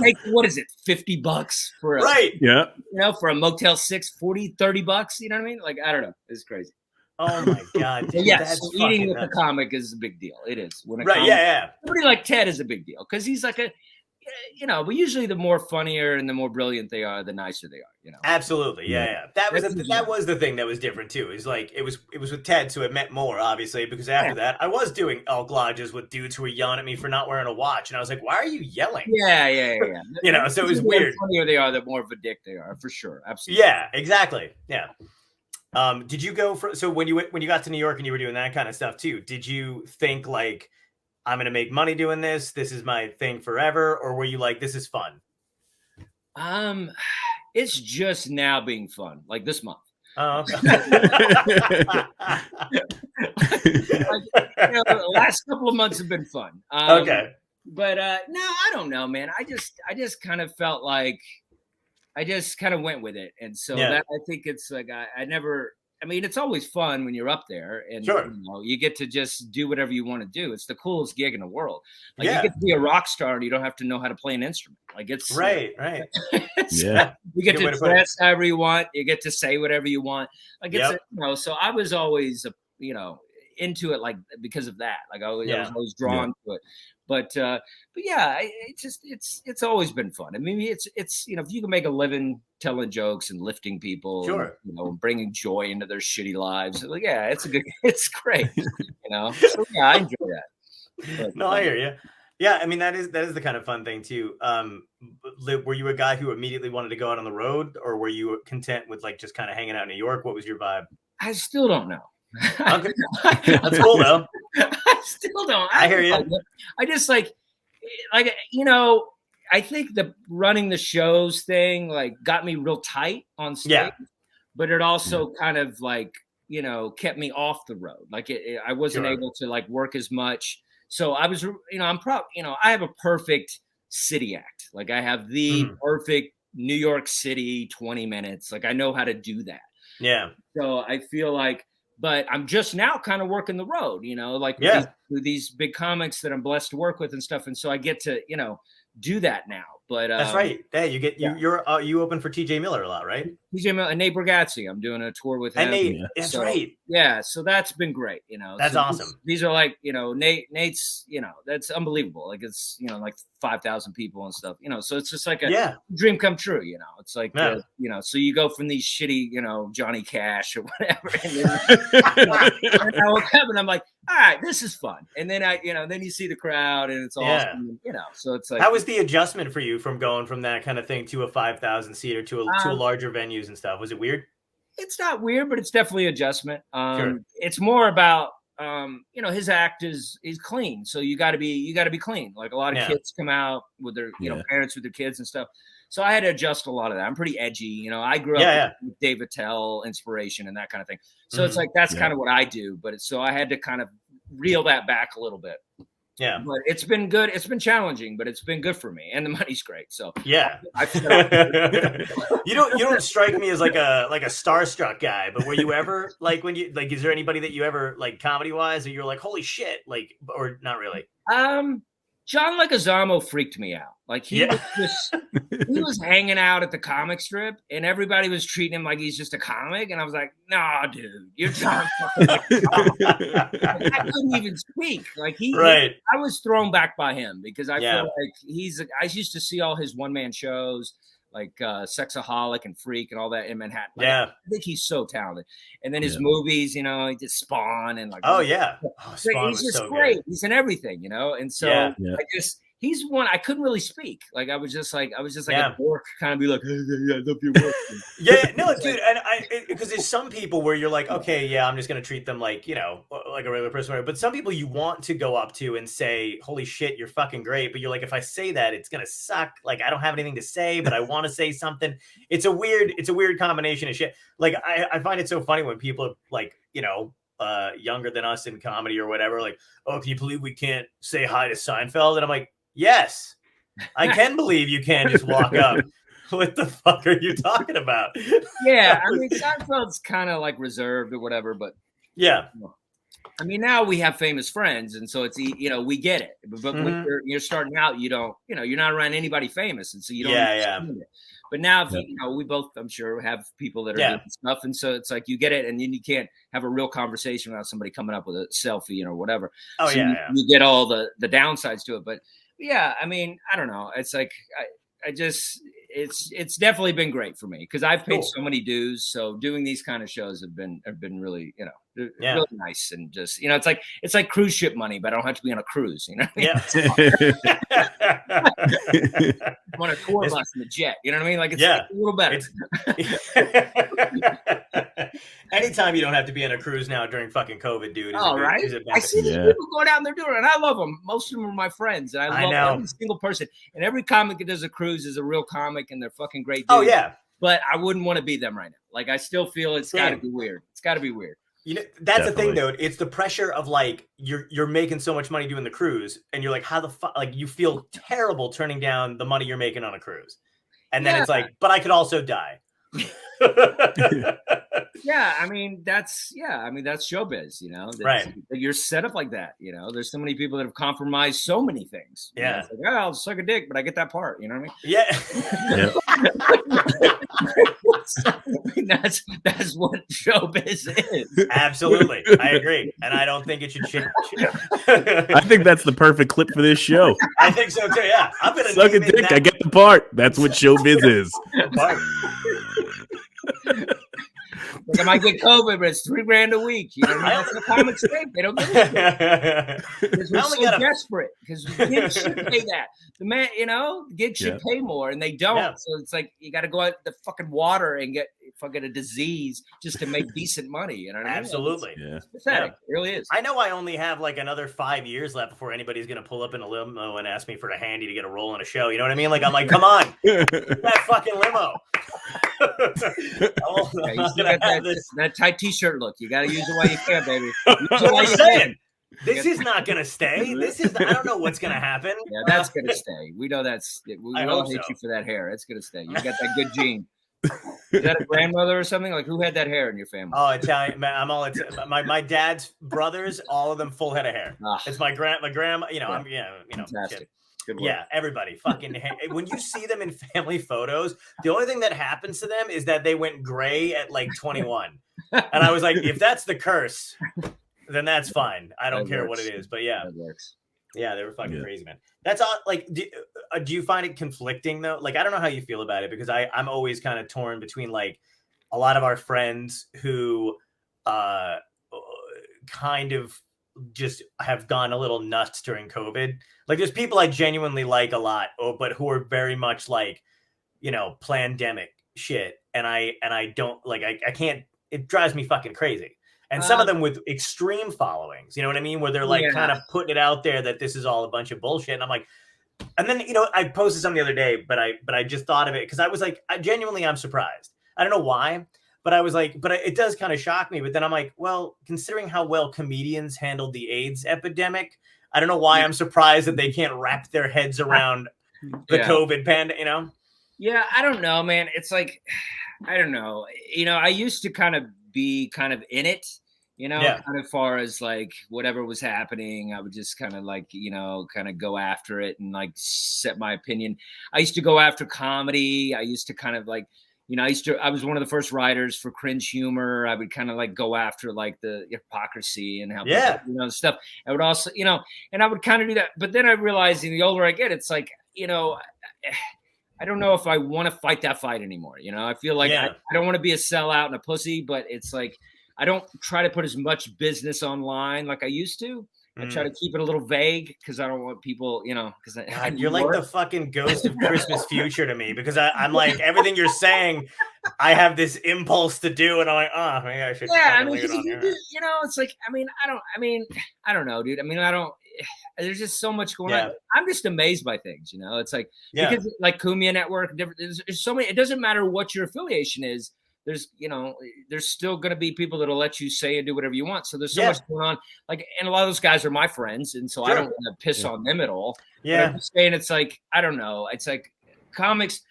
Like, what is it, $50 for a, right? Yeah. You know, for a Motel 6, 40, $30, you know what I mean? Like, I don't know. It's crazy. Oh my God. Dude, yes, so eating with the comic is a big deal. It is. When somebody like Ted is a big deal because he's like you know, but usually the more funnier and the more brilliant they are, the nicer they are, you know. Absolutely. Yeah. That was the thing that was different too. Is like it was with Ted, so it meant more, obviously, because after that I was doing elk lodges with dudes who were yelling at me for not wearing a watch. And I was like, why are you yelling? Yeah. You know, so it was weird. The funnier they are, the more of a dick they are, for sure. Absolutely. Yeah, exactly. Yeah. Did you go so when you got to New York and you were doing that kind of stuff too, did you think like, I'm going to make money doing this. This is my thing forever. Or were you like, this is fun? It's just now being fun, like this month. Oh, okay. The last couple of months have been fun. Okay. But no, I don't know, man. I just kind of felt like I just kind of went with it. And so that, I think it's like, I mean, it's always fun when you're up there and you know, you get to just do whatever you want to do. It's the coolest gig in the world. Like you get to be a rock star and you don't have to know how to play an instrument. Like it's right. You get to dress however you want. You get to say whatever you want. Like it's you know. So I was always you know, into it, like because of that. Like I was always drawn to it. But yeah, it's always been fun. I mean, it's you know, if you can make a living telling jokes and lifting people, and, you know, bringing joy into their shitty lives, like, yeah, it's great, you know. So yeah, I enjoy that. But, no, I hear you. Yeah, I mean that is the kind of fun thing too. Were you a guy who immediately wanted to go out on the road, or were you content with like just kind of hanging out in New York? What was your vibe? I still don't know. Okay. That's cool though. I still don't. I hear you. I just like you know, I think the running the shows thing like got me real tight on stage, but it also kind of like, you know, kept me off the road. Like I wasn't able to like work as much. So I was, you know, you know, I have a perfect city act. Like I have the perfect New York City 20 minutes. Like I know how to do that. Yeah. So I feel like, but I'm just now kind of working the road, you know, like with these big comics that I'm blessed to work with and stuff. And so I get to, you know, do that now. But that's right. Yeah, you get you open for TJ Miller a lot, right? TJ Miller and Nate Bargatze. I'm doing a tour with him. And Nate, that's right. Yeah, so that's been great. You know, that's awesome. These are like, you know, Nate's, you know, that's unbelievable. Like it's, you know, like 5,000 people and stuff. You know, so it's just like a dream come true. You know, it's like you know, so you go from these shitty, you know, Johnny Cash or whatever, and then and I woke up and I'm like, all right, this is fun. And then then you see the crowd and it's awesome. You know, so it's like, how was the adjustment for you from going from that kind of thing to a 5,000 seater to a larger venues and stuff? Was it weird? It's not weird, but it's definitely adjustment. It's more about his act is clean. So you gotta be clean. Like a lot of kids come out with their, parents with their kids and stuff. So I had to adjust a lot of that. I'm pretty edgy. I grew up with Dave Attell inspiration and that kind of thing. So it's like, that's kind of what I do. But so I had to kind of reel that back a little bit. Yeah, but it's been good. It's been challenging, but it's been good for me, and the money's great. So yeah, you don't strike me as like a starstruck guy. But were you ever like is there anybody that you ever like comedy wise that you're like holy shit like or not really? John Leguizamo freaked me out. Like he was hanging out at the comic strip, and everybody was treating him like he's just a comic. And I was like, "Nah, dude, you're John." I couldn't even speak. Like I was thrown back by him because I feel like I used to see all his one-man shows, like Sexaholic and Freak and all that in Manhattan. Like, I think he's so talented. And then his movies, he did Spawn and like Spawn he's just so great. Good. He's in everything, and so I just he's one I couldn't really speak. Like I was just like a dork, kind of be like, hey, I love your work. No, dude, and because there's some people where you're like, okay, I'm just gonna treat them like like a regular person, but some people you want to go up to and say, holy shit, you're fucking great, but you're like, if I say that, it's gonna suck. Like I don't have anything to say, but I want to say something. It's a weird combination of shit. Like I find it so funny when people are like, younger than us in comedy or whatever, like, oh, can you believe we can't say hi to Seinfeld? And I'm like, yes, I can believe you can't just walk up. What the fuck are you talking about? Yeah, I mean, Seinfeld's kind of like reserved or whatever, but I mean, now we have famous friends, and so it's we get it. But when you're starting out, you don't, you're not around anybody famous, and so you don't understand it. But now, if we both, I'm sure, have people that are doing stuff, and so it's like you get it, and then you can't have a real conversation without somebody coming up with a selfie, or whatever. Oh, so you get all the downsides to it, but yeah, I mean, I don't know. It's like I just it's definitely been great for me because I've paid so many dues. So doing these kind of shows have been really really nice, and just it's like cruise ship money, but I don't have to be on a cruise. What I mean? I'm on a tour bus in the jet. You know what I mean? Like it's a little better. Anytime you don't have to be on a cruise now during fucking COVID, dude. Right? I see these people going out and they're doing it, and I love them. Most of them are my friends, and I love every single person. And every comic that does a cruise is a real comic, and they're fucking great dudes. Oh yeah. But I wouldn't want to be them right now. Like I still feel it's got to be weird. It's got to be weird. That's the thing, though. It's the pressure of like you're making so much money doing the cruise, and you're like, how the fuck? Like you feel terrible turning down the money you're making on a cruise, and then it's like, but I could also die. I mean that's showbiz, right? You're set up like that, There's so many people that have compromised so many things. Yeah, it's like, I'll suck a dick, but I get that part. You know what I mean? Yeah. That's what showbiz is. Absolutely, I agree, and I don't think it should change. I think that's the perfect clip for this show. I think so too. Yeah, I'm gonna suck a dick. I get the part. That's what showbiz is. Like I might get COVID, but it's $3,000 a week. That's the comics think. They don't give it. Because we're so desperate. Because gigs should pay that. The man, gigs should pay more, and they don't. Yeah. So it's like you got to go out the fucking water and get fucking a disease just to make decent money. You know what I mean? Absolutely. It's pathetic. It really is. I know I only have like another 5 years left before anybody's gonna pull up in a limo and ask me for a handy to get a role on a show. You know what I mean? Like I'm like, come on, that fucking limo. That tight t-shirt look. You got to use it while you can, baby. That's what I'm saying. This is not going to stay. I don't know what's going to happen. Yeah, that's going to stay. We know we all hate you for that hair. It's going to stay. You got that good gene. Is that a grandmother or something? Like who had that hair in your family? Oh, Italian. Man, I'm all my dad's brothers, all of them full head of hair. It's my grandma, I'm fantastic. Yeah, everybody fucking when you see them in family photos, the only thing that happens to them is that they went gray at like 21. And I was like, if that's the curse, then that's fine. I don't care what it is. But yeah. That works. Yeah, they were fucking crazy, man. That's all. Like, do you find it conflicting though? Like, I don't know how you feel about it because I'm always kind of torn between like a lot of our friends who kind of just have gone a little nuts during COVID. Like there's people I genuinely like a lot, but who are very much like, pandemic shit. And I don't like, I can't, it drives me fucking crazy. and some of them with extreme followings. You know what I mean? Where they're like kind of putting it out there that this is all a bunch of bullshit. And I'm like, and then I posted something the other day, but I just thought of it because I was like, I'm surprised. I don't know why, but I was like, it does kind of shock me. But then I'm like, well, considering how well comedians handled the AIDS epidemic, I don't know why I'm surprised that they can't wrap their heads around the COVID pandemic. Yeah, I don't know, man. It's like, I don't know. I used to kind of be kind of in it, kind of far as like whatever was happening, I would just kind of like, kind of go after it and like set my opinion. I used to go after comedy. I used to kind of like, I was one of the first writers for cringe humor. I would kind of like go after like the hypocrisy and how, people, stuff. I would also, and I would kind of do that. But then I realized the older I get, it's like, I don't know if I want to fight that fight anymore. I feel like I don't want to be a sellout and a pussy, but it's like, I don't try to put as much business online like I used to. I try to keep it a little vague because I don't want people, because you're like the fucking ghost of Christmas future to me, because I'm like, everything you're saying, I have this impulse to do, and I'm like, oh, maybe I should. Yeah, I mean, because it's like, I don't know, dude. There's just so much going on. I'm just amazed by things, It's like, because like Kumia Network, there's so many. It doesn't matter what your affiliation is. There's still going to be people that'll let you say and do whatever you want. So there's so much going on. Like, and a lot of those guys are my friends, and so I don't want to piss on them at all. Yeah, but I'm just saying, it's like, I don't know. It's like comics.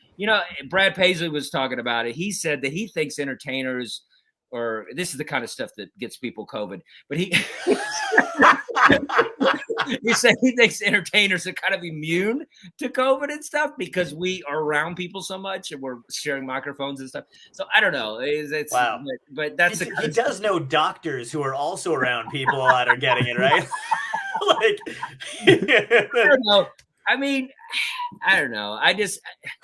Brad Paisley was talking about it. He said that he thinks entertainers, or this is the kind of stuff that gets people COVID, but he he said he thinks entertainers are kind of immune to COVID and stuff because we are around people so much and we're sharing microphones and stuff. So I don't know. It's wow. But that's he does know doctors who are also around people that are getting it, right? Like, I don't know. I mean, I don't know.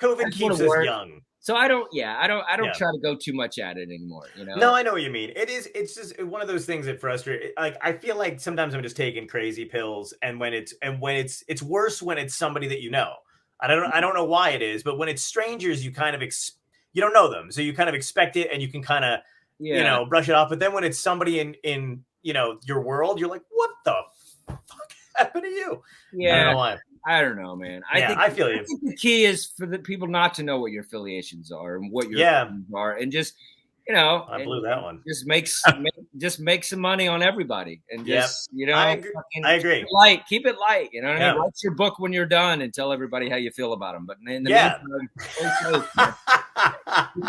COVID keeps us young. So I don't try to go too much at it anymore, No, I know what you mean. It's just one of those things that frustrates. Like, I feel like sometimes I'm just taking crazy pills, and when it's worse when it's somebody that you know. I don't know why it is, but when it's strangers, you kind of you don't know them, so you kind of expect it, and you can kind of brush it off. But then when it's somebody in your world, you're like, what the fuck happened to you? Yeah, I don't know why. I don't know, man. I feel you. I think the key is for the people not to know what your affiliations are and what your affiliations are, and just I blew that one. Just make some money on everybody, and just I agree. Keep it light. You know what I mean? Write your book when you're done and tell everybody how you feel about them. But in the meantime,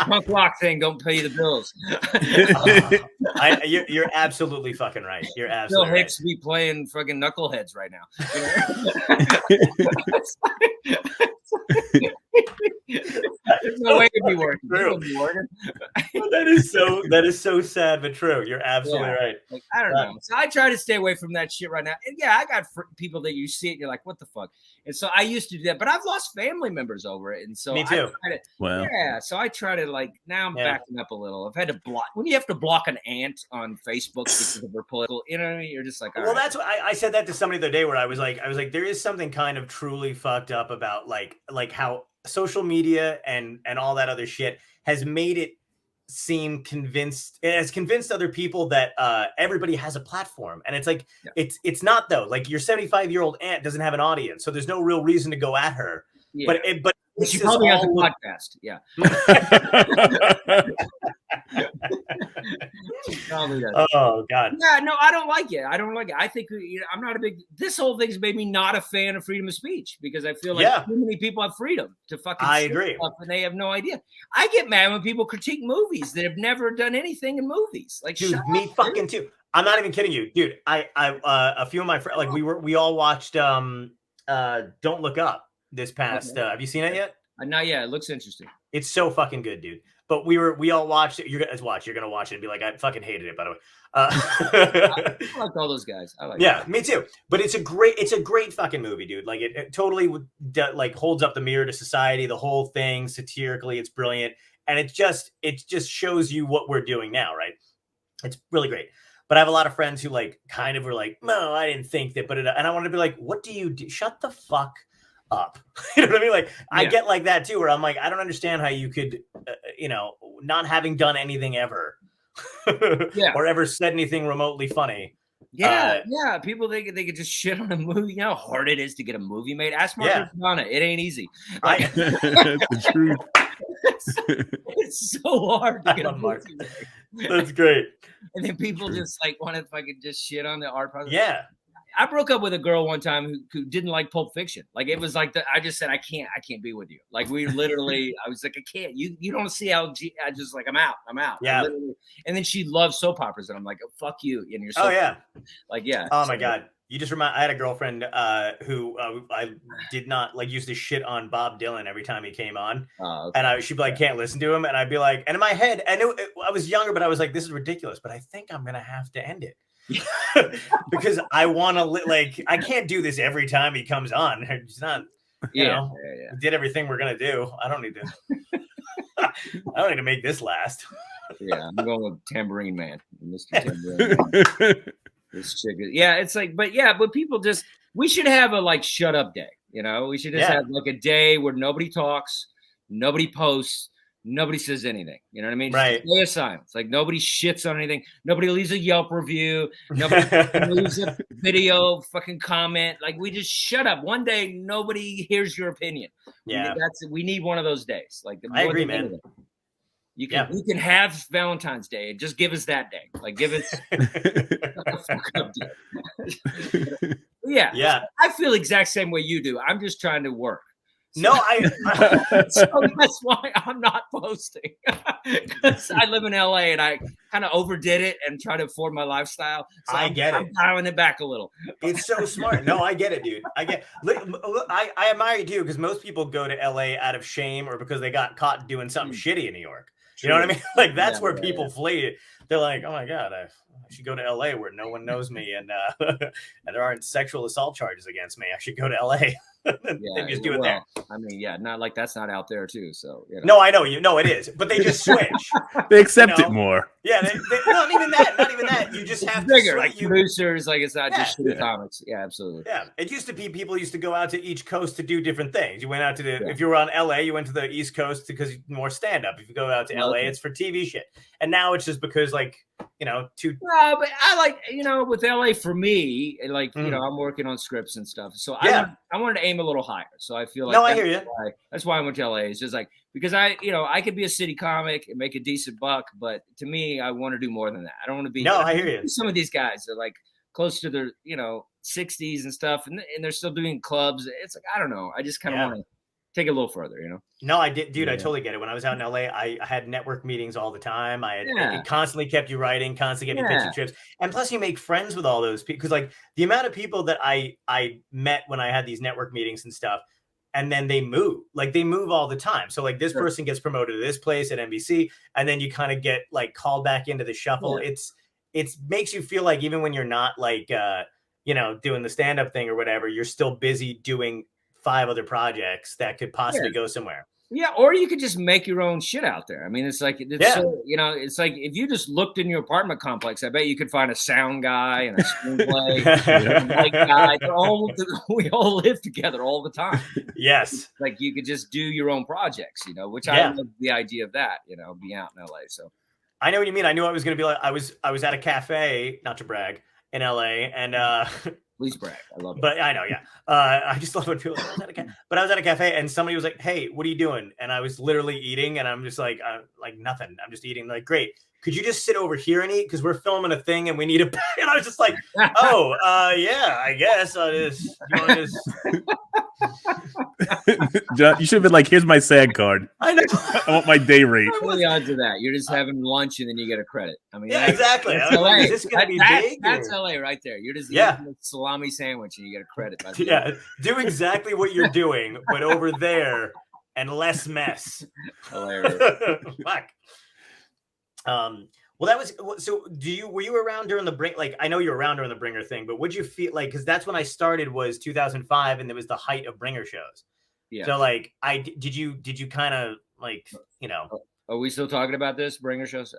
punk rock thing don't pay the bills. You're absolutely fucking right. You're absolutely Bill Hicks be playing fucking knuckleheads right now. There's no way to be working. That is so sad but true. You're absolutely right. Like, I don't know. So I try to stay away from that shit right now. And I got people that you see it and you're like, what the fuck? And so I used to do that, but I've lost family members over it. And so me too. So I try to like, now I'm backing up a little. I've had to block, when you have to block an aunt on Facebook because of her political, you know what I mean? You're just like, well, that's what I said that to somebody the other day where I was like, there is something kind of truly fucked up about like how social media and all that other shit has made it seem convinced other people that everybody has a platform, and it's like it's not though. Like, your 75-year-old aunt doesn't have an audience, so there's no real reason to go at her. But she probably has a podcast. Oh God. Yeah, no, I don't like it. I think I'm not a big. This whole thing's made me not a fan of freedom of speech because I feel like too many people have freedom to fucking. I agree. Stuff and they have no idea. I get mad when people critique movies that have never done anything in movies. Like, dude, me fucking too. I'm not even kidding you, dude. I a few of my friends, like we all watched Don't Look Up this past. Have you seen it yet? Not yet. It looks interesting. It's so fucking good, dude. But we all watched it. You're gonna watch it and be like, I fucking hated it, by the way. I like all those guys. I like it. Me too. But it's a great fucking movie, dude. Like, it totally like holds up the mirror to society. The whole thing satirically, it's brilliant, and it just shows you what we're doing now, right? It's really great. But I have a lot of friends who like kind of were like, no, I didn't think that, and I wanted to be like, what do you do? Shut the fuck up. You know what I mean? Like, I get like that too, where I'm like, I don't understand how you could, not having done anything ever, Yeah. or ever said anything remotely funny. Yeah, yeah. People they could just shit on a movie. You know how hard it is to get a movie made. Ask Mark Yeah. Riccaboni. It ain't easy. I, Like, the truth. it's so hard to I get a love Mark. movie made. That's great. And then people True. just like want to fucking just shit on the art process. Yeah. I broke up with a girl one time who didn't like Pulp Fiction. Like it was like I just said I can't be with you. Like we literally, I was like I can't. You don't see how I just like I'm out. Yeah. And then she loves soap operas, and I'm like, oh, fuck you. And you're so yeah. like yeah. Oh my god. You just remind. I had a girlfriend who I did not like used to shit on Bob Dylan every time he came on, okay. and she'd be like, "Can't listen to him," and I'd be like, and in my head, I knew I was younger, but I was like, "This is ridiculous," but I think I'm gonna have to end it. Because I want to like I can't do this every time he comes on. It's not, you know, we did everything we're gonna do. I don't need to make this last. Yeah, I'm going with Tambourine Man, Mr. Tambourine Man. This chick is, it's like, but people just we should have a like shut up day. You know, we should just have like a day where nobody talks, nobody posts. Nobody says anything. You know what I mean? Right. Just day of silence. Like nobody shits on anything. Nobody leaves a Yelp review. Nobody leaves a video fucking comment. Like we just shut up. One day, nobody hears your opinion. Yeah. We need one of those days. Like I agree, man. You can have Valentine's Day and just give us that day. Like give us a fuck up day. Yeah. I feel the exact same way you do. I'm just trying to work. So, no, so that's why I'm not posting because I live in LA and I kind of overdid it and try to afford my lifestyle. So I'm dialing it back a little. It's so smart. No, I get it, dude. I admire you too because most people go to LA out of shame or because they got caught doing something shitty in New York. You know what I mean? Like that's where people flee. They're like, oh my god, I should go to LA where no one knows me and there aren't sexual assault charges against me. I should go to LA. They just do it there. I mean, not like that's not out there too. So no, I know you know it is, but they just switch. They accept it more. Yeah, not even that. You just have bigger, to like producers. Like it's not just shitty comics. Yeah, absolutely. Yeah, it used to be people used to go out to each coast to do different things. You went out to if you were on LA, you went to the East Coast because more stand up. If you go out to LA, it's for TV shit. And now it's just because like. No, but I like, with LA for me, like, I'm working on scripts and stuff. So I wanted to aim a little higher. So I feel like I hear you. That's why I went to LA. It's just like, because I could be a city comic and make a decent buck, but to me, I want to do more than that. I don't want to be. No, I hear you. Some of these guys are like close to their, 60s and stuff, and they're still doing clubs. It's like, I don't know. I just kind of want to take it a little further, No, I did, dude. I totally get it. When I was out in LA, I had network meetings all the time. It constantly kept you writing, constantly kept you pitching trips, and plus you make friends with all those people. Because like the amount of people that I met when I had these network meetings and stuff, and then they move all the time. So like this person gets promoted to this place at NBC, and then you kind of get like called back into the shuffle. Yeah. It makes you feel like even when you're not like doing the stand up thing or whatever, you're still busy doing 5 other projects that could possibly go somewhere. Yeah, or you could just make your own shit out there. I mean, it's like so, it's like if you just looked in your apartment complex, I bet you could find a sound guy and a screenplay, light guy. We all live together all the time. Yes, like you could just do your own projects, which I love the idea of that. Being out in LA. So I know what you mean. I knew I was going to be like I was at a cafe, not to brag, in LA, and please brag. I love it. But I know, I just love when people but I was at a cafe and somebody was like, hey, what are you doing? And I was literally eating and I'm just like nothing. I'm just eating. Like, great. Could you just sit over here and eat? Because we're filming a thing and we need a and I was just like, I guess I'll just John, you should have been like, here's my SAG card. I know. I want my day rate. What are the odds of that? You're just having lunch and then you get a credit. I mean, exactly. That's LA. Is this going to be big? That's LA right there. You're just eating a salami sandwich and you get a credit. Do exactly what you're doing, but over there and less mess. Hilarious. Fuck. Well, that was so. Were you around during the Bring? Like, I know you were around during the Bringer thing, but would you feel like because that's when I started was 2005, and there was the height of Bringer shows. Yeah. So, like, did you kind of like Are we still talking about this bringer shows?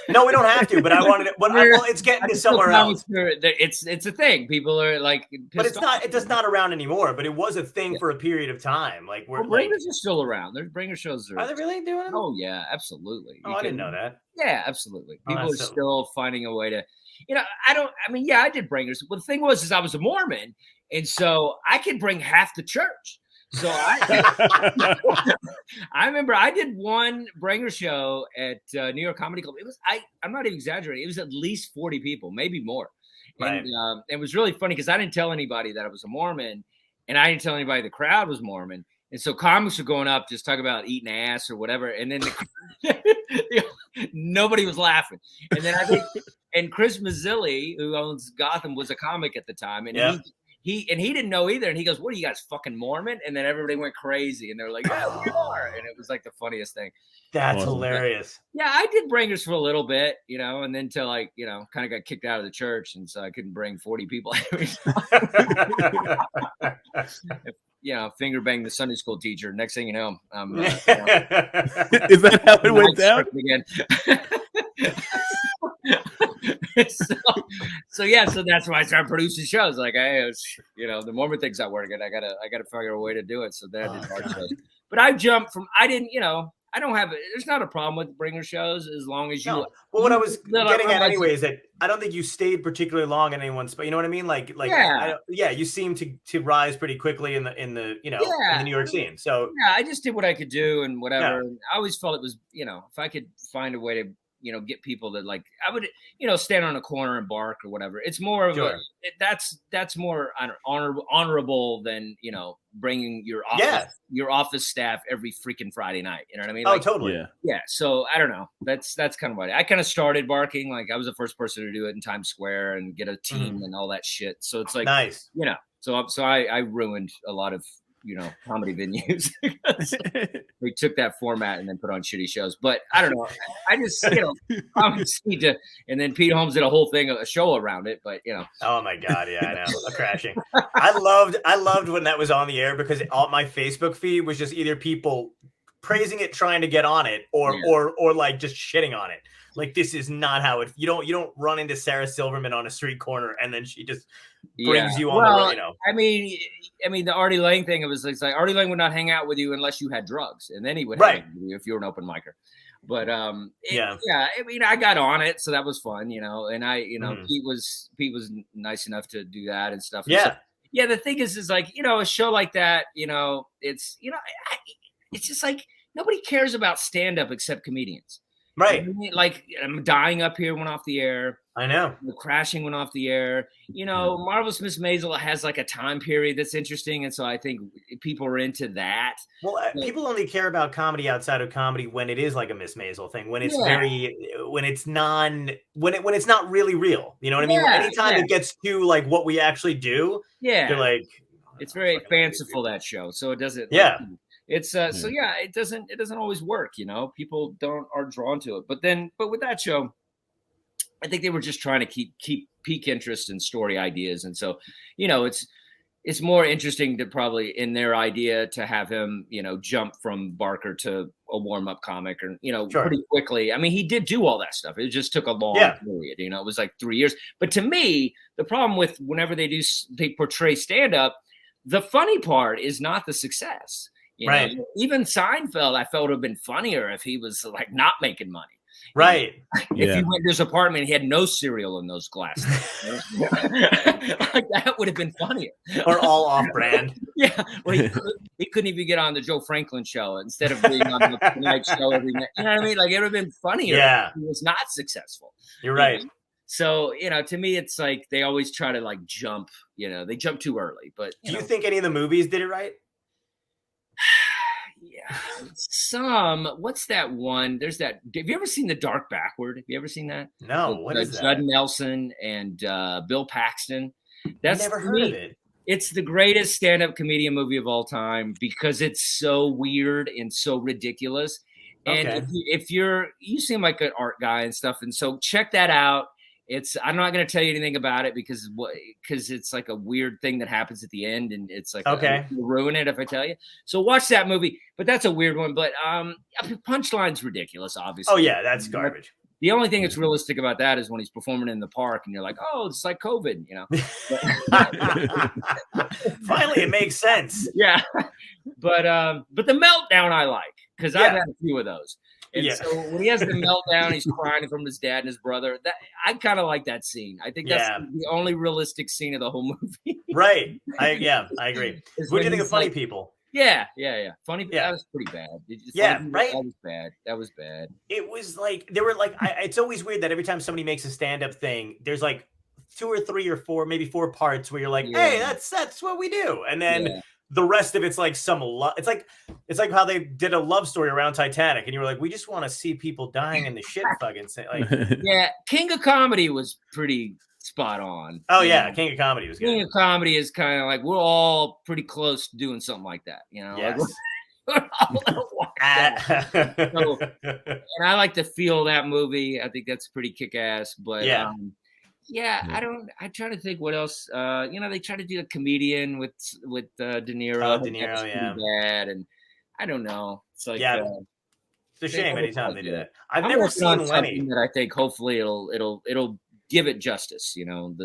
No, we don't have to. But I wanted to. Well, it's getting to somewhere else. It's a thing. People are like, but it's not. It's not around anymore. But it was a thing for a period of time. Like we're bringers are still around. There's bringer shows. Are they really doing it? Oh yeah, absolutely. I didn't know that. Yeah, absolutely. People are still finding a way to. I did bringers. Well, the thing was, I was a Mormon, and so I could bring half the church. So I remember I did one bringer show at New York Comedy Club. It was I'm not even exaggerating. It was at least 40 people, maybe more. Right. And it was really funny because I didn't tell anybody that I was a Mormon, and I didn't tell anybody the crowd was Mormon. And so comics were going up, just talking about eating ass or whatever. And then nobody was laughing. And then I think, and Chris Mazzilli, who owns Gotham, was a comic at the time. And he didn't know either. And he goes, "What are you guys, fucking Mormon?" And then everybody went crazy. And they were like, "Yeah, we are." And it was like the funniest thing. That's hilarious. Yeah, I did bringers for a little bit, and then till kind of got kicked out of the church. And so I couldn't bring 40 people every time. Finger bang the Sunday school teacher. Next thing you know, is that how it went down? Again. so that's why I started producing shows. Like, the Mormon thing's not working. I gotta figure a way to do it. So then I did hard shows. But I jumped from. I don't have. There's not a problem with bringer shows as long as you. No. Well, what I was getting at anyway is that I don't think you stayed particularly long in anyone's. But you know what I mean? Like, you seem to rise pretty quickly in the in the New York scene. So I just did what I could do and whatever. And I always felt it was if I could find a way to get people that like I would stand on a corner and bark or whatever. It's more of that's more honorable than bringing your office staff every freaking Friday night. You know what I mean? Oh, totally. Yeah. So I don't know. That's kind of what I kind of started barking. Like I was the first person to do it in Times Square and get a team and all that shit. So it's like nice. So I ruined a lot of comedy venues. We took that format and then put on shitty shows. But I don't know. I just comics need to. And then Pete Holmes did a show around it. But Oh my god, yeah, I know. Crashing. I loved when that was on the air because all my Facebook feed was just either people praising it, trying to get on it, or like just shitting on it. Like this is not how it. You don't run into Sarah Silverman on a street corner and then she just brings you on the road. I mean, the Artie Lang thing. It was like Artie Lang would not hang out with you unless you had drugs, and then he would hang out with you if you were an open micer. But I got on it, so that was fun, And I, Pete was nice enough to do that and stuff. Yeah, so, the thing is like a show like that, it's it's just like nobody cares about stand up except comedians. Right. Like I'm Dying Up Here went off the air. I know. The Crashing went off the air. Marvelous Miss Maisel has like a time period that's interesting. And so I think people are into that. Well, people only care about comedy outside of comedy when it is like a Miss Maisel thing, when it's when it's not really real. You know what I mean? Anytime it gets to like what we actually do, you're like, it's very fanciful, that show. So it doesn't. It's so it doesn't always work, people are drawn to it. But with that show, I think they were just trying to keep peak interest in story ideas. And so, it's more interesting to probably in their idea to have him, jump from Barker to a warm-up comic or, pretty quickly. I mean, he did do all that stuff. It just took a long period, it was like 3 years. But to me, the problem with whenever they portray stand-up, the funny part is not the success. Even Seinfeld, I felt would have been funnier if he was like not making money. Right. If he went to his apartment, he had no cereal in those glasses. Like that would have been funnier. Or all off brand. Well, he couldn't even get on the Joe Franklin show instead of being on the Tonight Show every night. You know what I mean? Like it would have been funnier if he was not successful. You're right. So, to me, it's like they always try to like jump, they jump too early. But do you think any of the movies did it right? What's that one? There's that. Have you ever seen The Dark Backward? Have you ever seen that? No. What is that? Judd Nelson and Bill Paxton. That's never heard of it. It's the greatest stand-up comedian movie of all time because it's so weird and so ridiculous. And if you seem like an art guy and stuff, and so check that out. I'm not going to tell you anything about it because it's like a weird thing that happens at the end, and it's like Okay. you'll ruin it if I tell you. So watch that movie. But that's a weird one. But Punchline's ridiculous, obviously. Oh yeah, that's garbage. The only thing that's realistic about that is when he's performing in the park, and you're like, oh, it's like COVID, you know. Finally, it makes sense. Yeah, but the meltdown I like because I've had a few of those. And so when he has the meltdown, he's crying from his dad and his brother. That I kind of like that scene. I think that's the only realistic scene of the whole movie. Right. I agree. What do you think of Funny People? Yeah. Funny. Yeah. That was pretty bad. Right. That was bad. It was like they were like. It's always weird that every time somebody makes a stand-up thing, there's like 2 or 3 or 4, maybe 4 parts where you're like, hey, that's what we do, and then. The rest of it's like it's like how they did a love story around Titanic, and you were like, we just want to see people dying in the shit fucking like. Yeah, King of Comedy was pretty spot on. Oh yeah, King of Comedy was good. King of Comedy is kind of like we're all pretty close to doing something like that, you know. Yes. Like so, and I like to feel that movie. I think that's pretty kick-ass. But I try to think what else. They try to do a comedian with De Niro. De Niro, bad, and I don't know. It's like it's a shame anytime they do that. I've never seen Lenny. That I think hopefully it'll give it justice. You know,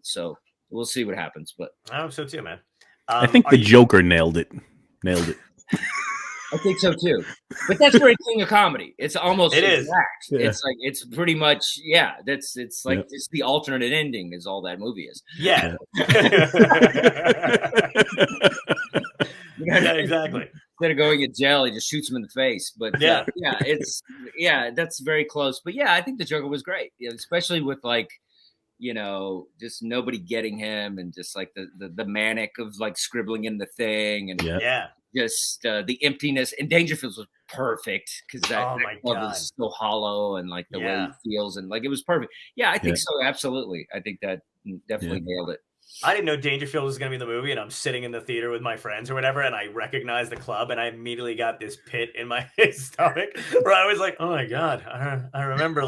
so we'll see what happens. But I hope so too, man. I think the Joker nailed it. I think so too, but that's very King of Comedy. It's almost exact. Yeah. It's like it's pretty much it's like it's the alternate ending is all that movie is. Yeah. Yeah, exactly. Instead of going to jail, he just shoots him in the face. But that's very close. But yeah, I think the Joker was great, especially with like. Just nobody getting him, and just like the manic of like scribbling in the thing, and just the emptiness. And Dangerfield was perfect because that club is so hollow, and like the way he feels, and like it was perfect. Yeah, I think so. Absolutely, I think that definitely nailed it. I didn't know Dangerfield was going to be in the movie, and I'm sitting in the theater with my friends or whatever, and I recognized the club, and I immediately got this pit in my stomach where I was like, "Oh my god!" I remember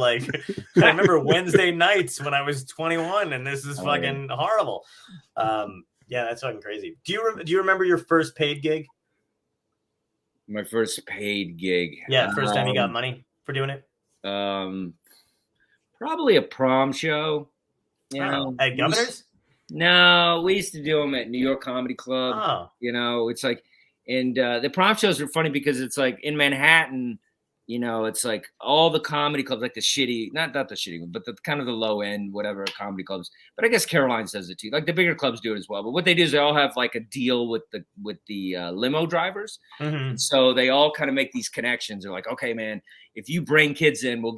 Wednesday nights when I was 21, and this is fucking horrible. That's fucking crazy. Do you remember your first paid gig? My first paid gig. Yeah, first time you got money for doing it. Probably a prom show. At Governor's. No, we used to do them at New York Comedy Club. Oh. It's like, and the prom shows are funny because it's like in Manhattan, it's like all the comedy clubs, like the shitty, not the shitty one, but the kind of the low end, whatever comedy clubs. But I guess Caroline's does it too. Like the bigger clubs do it as well. But what they do is they all have like a deal with the limo drivers. Mm-hmm. So they all kind of make these connections. They're like, okay, man, if you bring kids in, we'll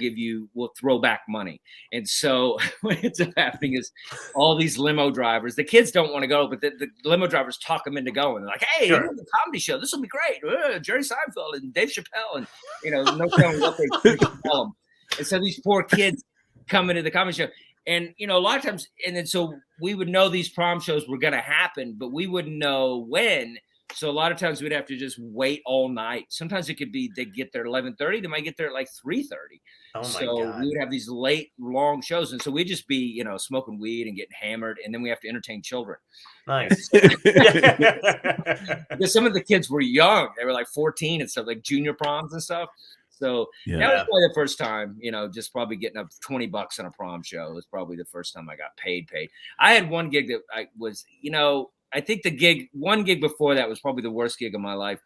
throw back money. And so what ends up happening is all these limo drivers, the kids don't want to go, but the limo drivers talk them into going. They're like, hey, you're in the comedy show. This will be great. Jerry Seinfeld and Dave Chappelle. And, no telling what they tell them. And so these poor kids come into the comedy show. And, a lot of times, and then so we would know these prom shows were going to happen, but we wouldn't know when. So a lot of times we'd have to just wait all night. Sometimes it could be they get there at 11:30. They might get there at like 3:30. Oh my so God. We would have these late, long shows. And so we'd just be, smoking weed and getting hammered. And then we have to entertain children. Nice. Because some of the kids were young. They were like 14 and stuff, like junior proms and stuff. So that was probably the first time, just probably getting up $20 on a prom show. It was probably the first time I got paid. I had one gig that I was, I think one gig before that was probably the worst gig of my life.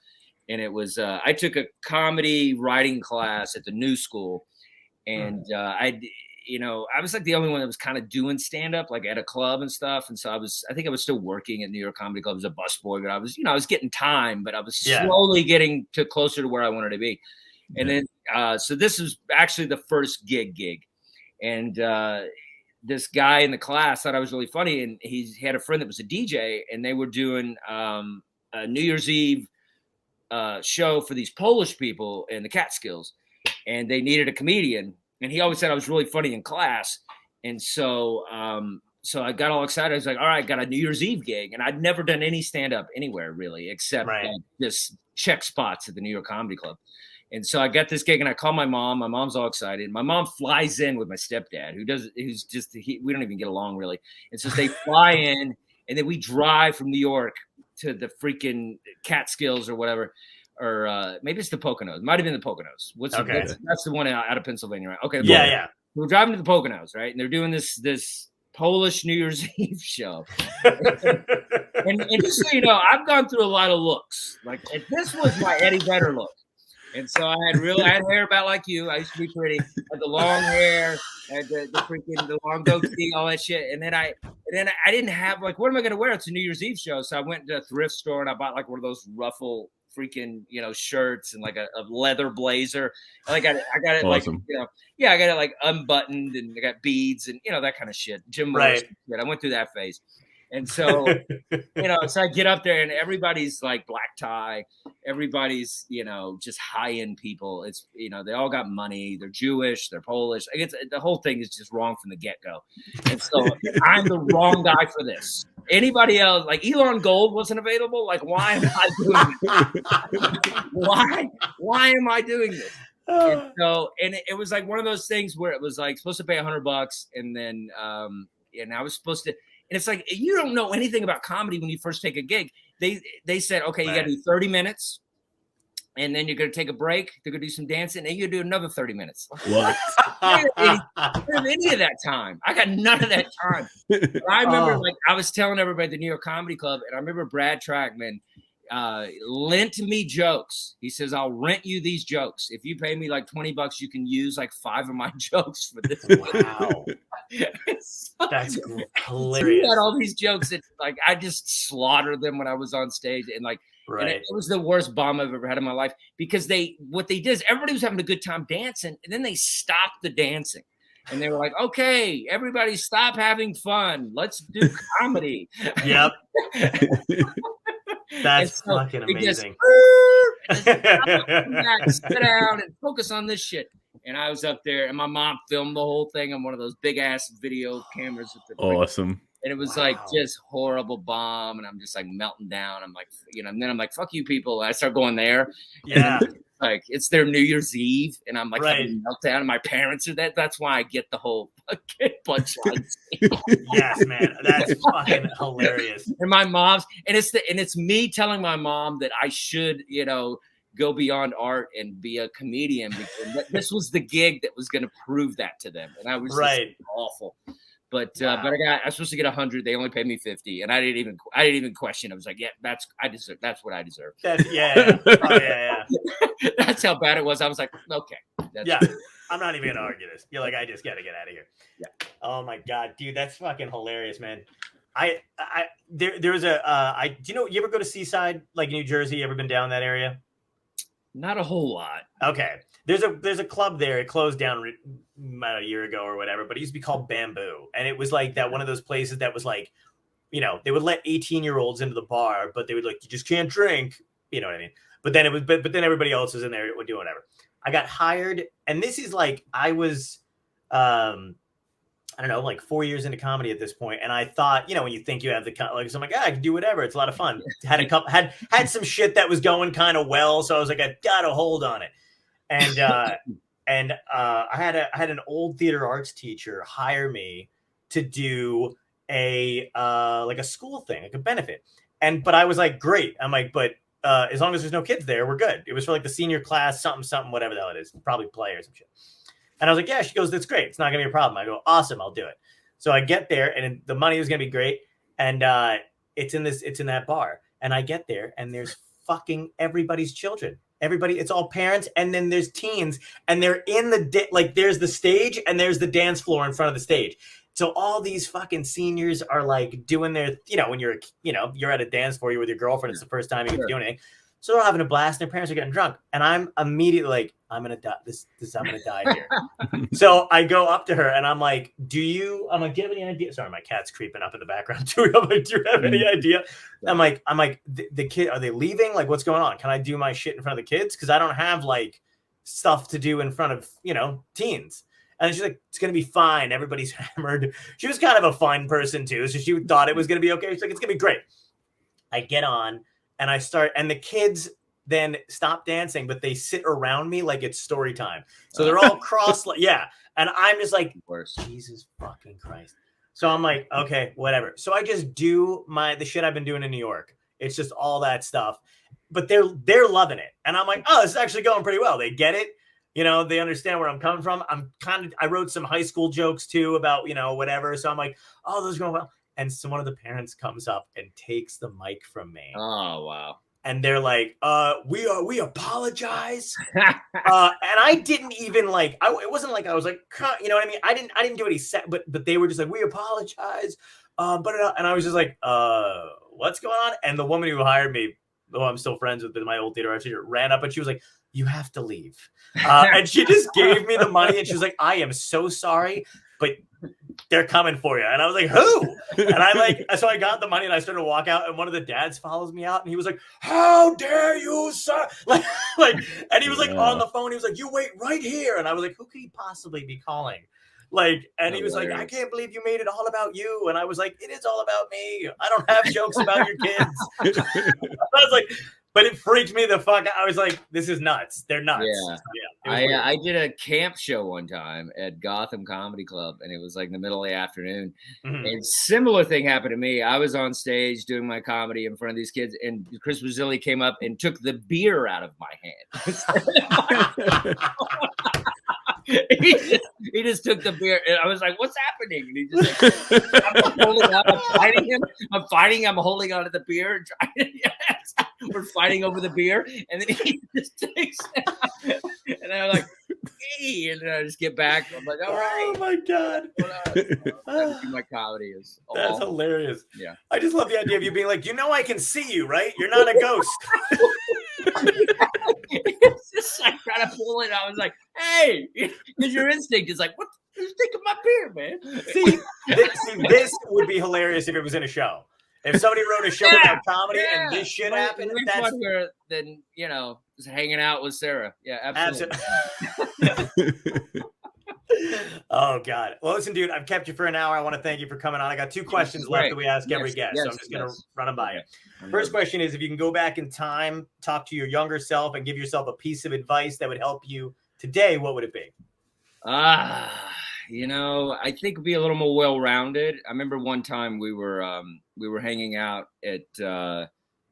And it was, I took a comedy writing class at the New School. And I was like the only one that was kind of doing stand-up, like at a club and stuff. And so I think I was still working at New York Comedy Club as a busboy, but I was getting time, but I was slowly getting closer to where I wanted to be. And then, so this was actually the first gig. And this guy in the class thought I was really funny. And he had a friend that was a DJ, and they were doing a New Year's Eve show for these Polish people in the Catskills. And they needed a comedian. And he always said I was really funny in class. And so I got all excited. I was like, all right, got a New Year's Eve gig. And I'd never done any stand-up anywhere, really, except just check spots at the New York Comedy Club. And so I got this gig and I call my mom. My mom's all excited. My mom flies in with my stepdad, we don't even get along really. And so they fly in and then we drive from New York to the freaking Catskills or whatever. Or maybe it's the Poconos. It might have been the Poconos. That's the one out of Pennsylvania, right? Okay. Yeah. We're driving to the Poconos, right? And they're doing this Polish New Year's Eve show. and just so you know, I've gone through a lot of looks. Like this was my Eddie Vedder look. And so I had hair about like you. I used to be pretty. Had the long hair, had the long goatee, all that shit. And then I didn't have like, what am I going to wear? It's a New Year's Eve show. So I went to a thrift store and I bought like one of those ruffle freaking, shirts and like a leather blazer. And I got it awesome. like, I got it like unbuttoned and I got beads and, that kind of shit. Jim Morrison. Right. I went through that phase. And so, so I get up there and everybody's like black tie. Everybody's, just high end people. It's, they all got money. They're Jewish. They're Polish. The whole thing is just wrong from the get go. And so I'm the wrong guy for this. Anybody else, like Elon Gold wasn't available. Like, why am I doing this? Why am I doing this? And so, it was like one of those things where it was like supposed to pay $100 and then, and I was supposed to. And it's like, you don't know anything about comedy when you first take a gig. They said, okay, you got to do 30 minutes. And then you're going to take a break. They're going to do some dancing. And you do another 30 minutes. What? I didn't have any of that time. I got none of that time. But I remember, I was telling everybody at the New York Comedy Club. And I remember Brad Trackman lent me jokes. He says, I'll rent you these jokes. If you pay me like $20, you can use like 5 of my jokes for this. Wow. That's hilarious. He had all these jokes that like I just slaughtered them when I was on stage, and like and it was the worst bomb I've ever had in my life because what they did is everybody was having a good time dancing, and then they stopped the dancing, and they were like, "Okay, everybody, stop having fun. Let's do comedy." Yep. That's fucking amazing. Just sit down and focus on this shit. And I was up there, and my mom filmed the whole thing on one of those big ass video cameras. Awesome. And it was like just horrible bomb, and I'm just like melting down. I'm like, and then I'm like, "Fuck you, people!" And I start going there. Yeah. Like it's their New Year's Eve, and I'm like having a meltdown. And my parents are that. That's why I get the whole fucking punchline. Yes, man, that's fucking hilarious. And my mom's, and it's me telling my mom that I should, go beyond art and be a comedian because this was the gig that was going to prove that to them. And I was awful. But I was supposed to get 100. They only paid me 50, and I didn't even question. I was like, yeah, that's what I deserve. Yeah. That's how bad it was. I was like, okay. I'm not even gonna argue this. You're like, I just gotta get out of here. Yeah. Oh my god, dude, that's fucking hilarious, man. There was a do you know, you ever go to Seaside, like New Jersey? You ever been down that area? Not a whole lot. Okay. There's a club there. It closed down a year ago or whatever, but it used to be called Bamboo. And it was like that one of those places that was like, they would let 18-year-olds into the bar, but they would like, you just can't drink. You know what I mean? But then but then everybody else was in there would do whatever. I got hired, and this is like I was I don't know, like 4 years into comedy at this point, and I thought, when you think you have the like, so I'm like, I can do whatever. It's a lot of fun. Had a couple, had some shit that was going kind of well, so I was like, I got a hold on it, and I had an old theater arts teacher hire me to do a like a school thing, like a benefit, but I was like, great. I'm like, but as long as there's no kids there, we're good. It was for like the senior class, something, whatever the hell it is, probably play or some shit. And I was like, yeah, she goes, that's great. It's not going to be a problem. I go, awesome, I'll do it. So I get there, and the money was going to be great. And it's in that bar. And I get there, and there's fucking everybody's children. Everybody, it's all parents, and then there's teens, and they're in like there's the stage, and there's the dance floor in front of the stage. So all these fucking seniors are like doing their, when you're at a dance floor, you're with your girlfriend, it's the first time you get to do anything. So they're having a blast, and their parents are getting drunk. And I'm immediately like, I'm going to die. I'm going to die here. So I go up to her and I'm like, do you have any idea? Sorry, my cat's creeping up in the background too. I'm like, do you have any idea? I'm like, the kid, are they leaving? Like, what's going on? Can I do my shit in front of the kids? Cause I don't have like stuff to do in front of, teens. And she's like, it's going to be fine. Everybody's hammered. She was kind of a fun person too. So she thought it was going to be okay. She's like, it's going to be great. I get on and I start, and the kids, then stop dancing, but they sit around me like it's story time. So they're all cross, yeah. And I'm just like, Jesus fucking Christ. So I'm like, okay, whatever. So I just do the shit I've been doing in New York. It's just all that stuff, but they're loving it. And I'm like, oh, this is actually going pretty well. They get it. You know, they understand where I'm coming from. I wrote some high school jokes too about, you know, whatever. So I'm like, oh, those are going well. And so one of the parents comes up and takes the mic from me. Oh, wow. And they're like, we apologize. And I didn't even like, it wasn't like I was like, you know what I mean? I didn't do any set, but they were just like, we apologize. And I was just like, what's going on? And the woman who hired me, who I'm still friends with, my old theater art teacher, ran up and she was like, you have to leave. And she just gave me the money and she was like, I am so sorry, but they're coming for you. And I was like, who? And so I got the money and I started to walk out, and one of the dads follows me out and he was like, how dare you, sir? Like, and he was like on the phone. He was like, you wait right here. And I was like, who could he possibly be calling? Like, and he was like, I can't believe you made it all about you. And I was like, it is all about me. I don't have jokes about your kids. I was like, but it freaked me the fuck out. I was like, this is nuts. They're nuts. Yeah. So, yeah, I did a camp show one time at Gotham Comedy Club, and it was like in the middle of the afternoon. Mm-hmm. And similar thing happened to me. I was on stage doing my comedy in front of these kids, and Chris Brazili came up and took the beer out of my hand. He just took the beer, and I was like, "What's happening?" And he just like, I'm holding out, I'm fighting him. I'm holding on to the beer. We're fighting over the beer, and then he just takes it. And I'm like, "Hey!" And then I just get back. I'm like, "All right." Oh my god! My comedy is that's hilarious. Yeah, I just love the idea of you being like, I can see you, right? You're not a ghost. It's just like trying to pull it. I was like, hey, because your instinct is like, what? Who's taking my beer, man? See, this would be hilarious if it was in a show. If somebody wrote a show about comedy and this shit happened, that's funnier than, just hanging out with Sarah. Yeah, absolutely. Oh God. Well, listen, dude, I've kept you for an hour. I want to thank you for coming on. I got 2 questions left that we ask every guest, so I'm just going to run them by you. First question is, if you can go back in time, talk to your younger self, and give yourself a piece of advice that would help you today, what would it be? I think it'd be a little more well-rounded. I remember one time we were hanging out at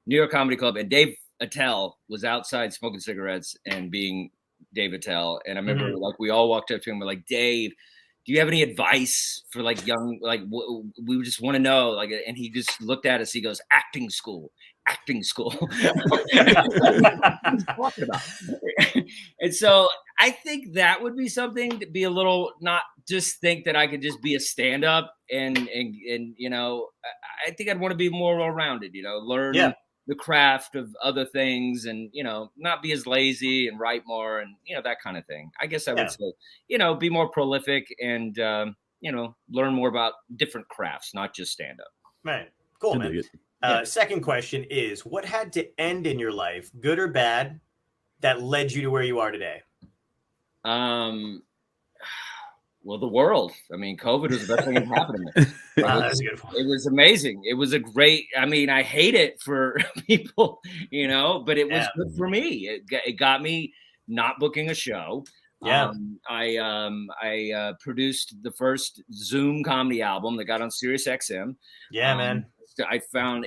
New York Comedy Club, and Dave Attell was outside smoking cigarettes and being Dave Attell. And I remember we all walked up to him. We're like, Dave, do you have any advice for young, we just want to know, and he just looked at us. He goes, acting school. Talking about. And so I think that would be something to be a little, not just think that I could just be a stand-up and I think I'd want to be more well-rounded, learn the craft of other things and, not be as lazy and write more and, that kind of thing. I guess I would say, be more prolific and, learn more about different crafts, not just stand up. Right. Cool, man. Second question is, what had to end in your life, good or bad, that led you to where you are today? Well, the world. I mean, COVID was the best thing that happened to me. That's a good one. It was amazing. It was I hate it for people, but it was good for me. It got me not booking a show. Yeah. I produced the first Zoom comedy album that got on Sirius XM. Yeah, man. I found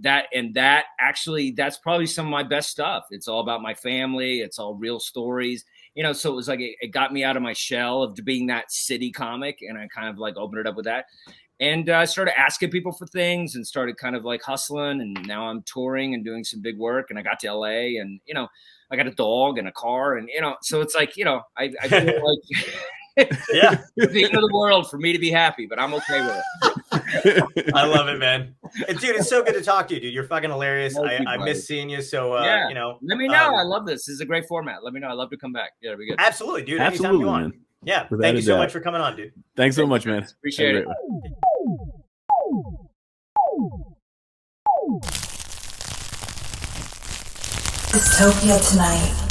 that's probably some of my best stuff. It's all about my family. It's all real stories. So it was like it got me out of my shell of being that city comic, and I kind of opened it up with that. And I started asking people for things and started kind of hustling. And now I'm touring and doing some big work. And I got to LA and, I got a dog and a car and, so it's I feel like it's the end of the world for me to be happy, but I'm okay with it. I love it, man. Dude, it's so good to talk to you, dude. You're fucking hilarious. I miss seeing you. So, let me know. I love this. This is a great format. Let me know. I'd love to come back. Yeah, it'll be good. Absolutely, dude. Absolutely, anytime you want. Yeah. Thank you so much for coming on, dude. Thanks so much, man. Appreciate it. Dystopia tonight.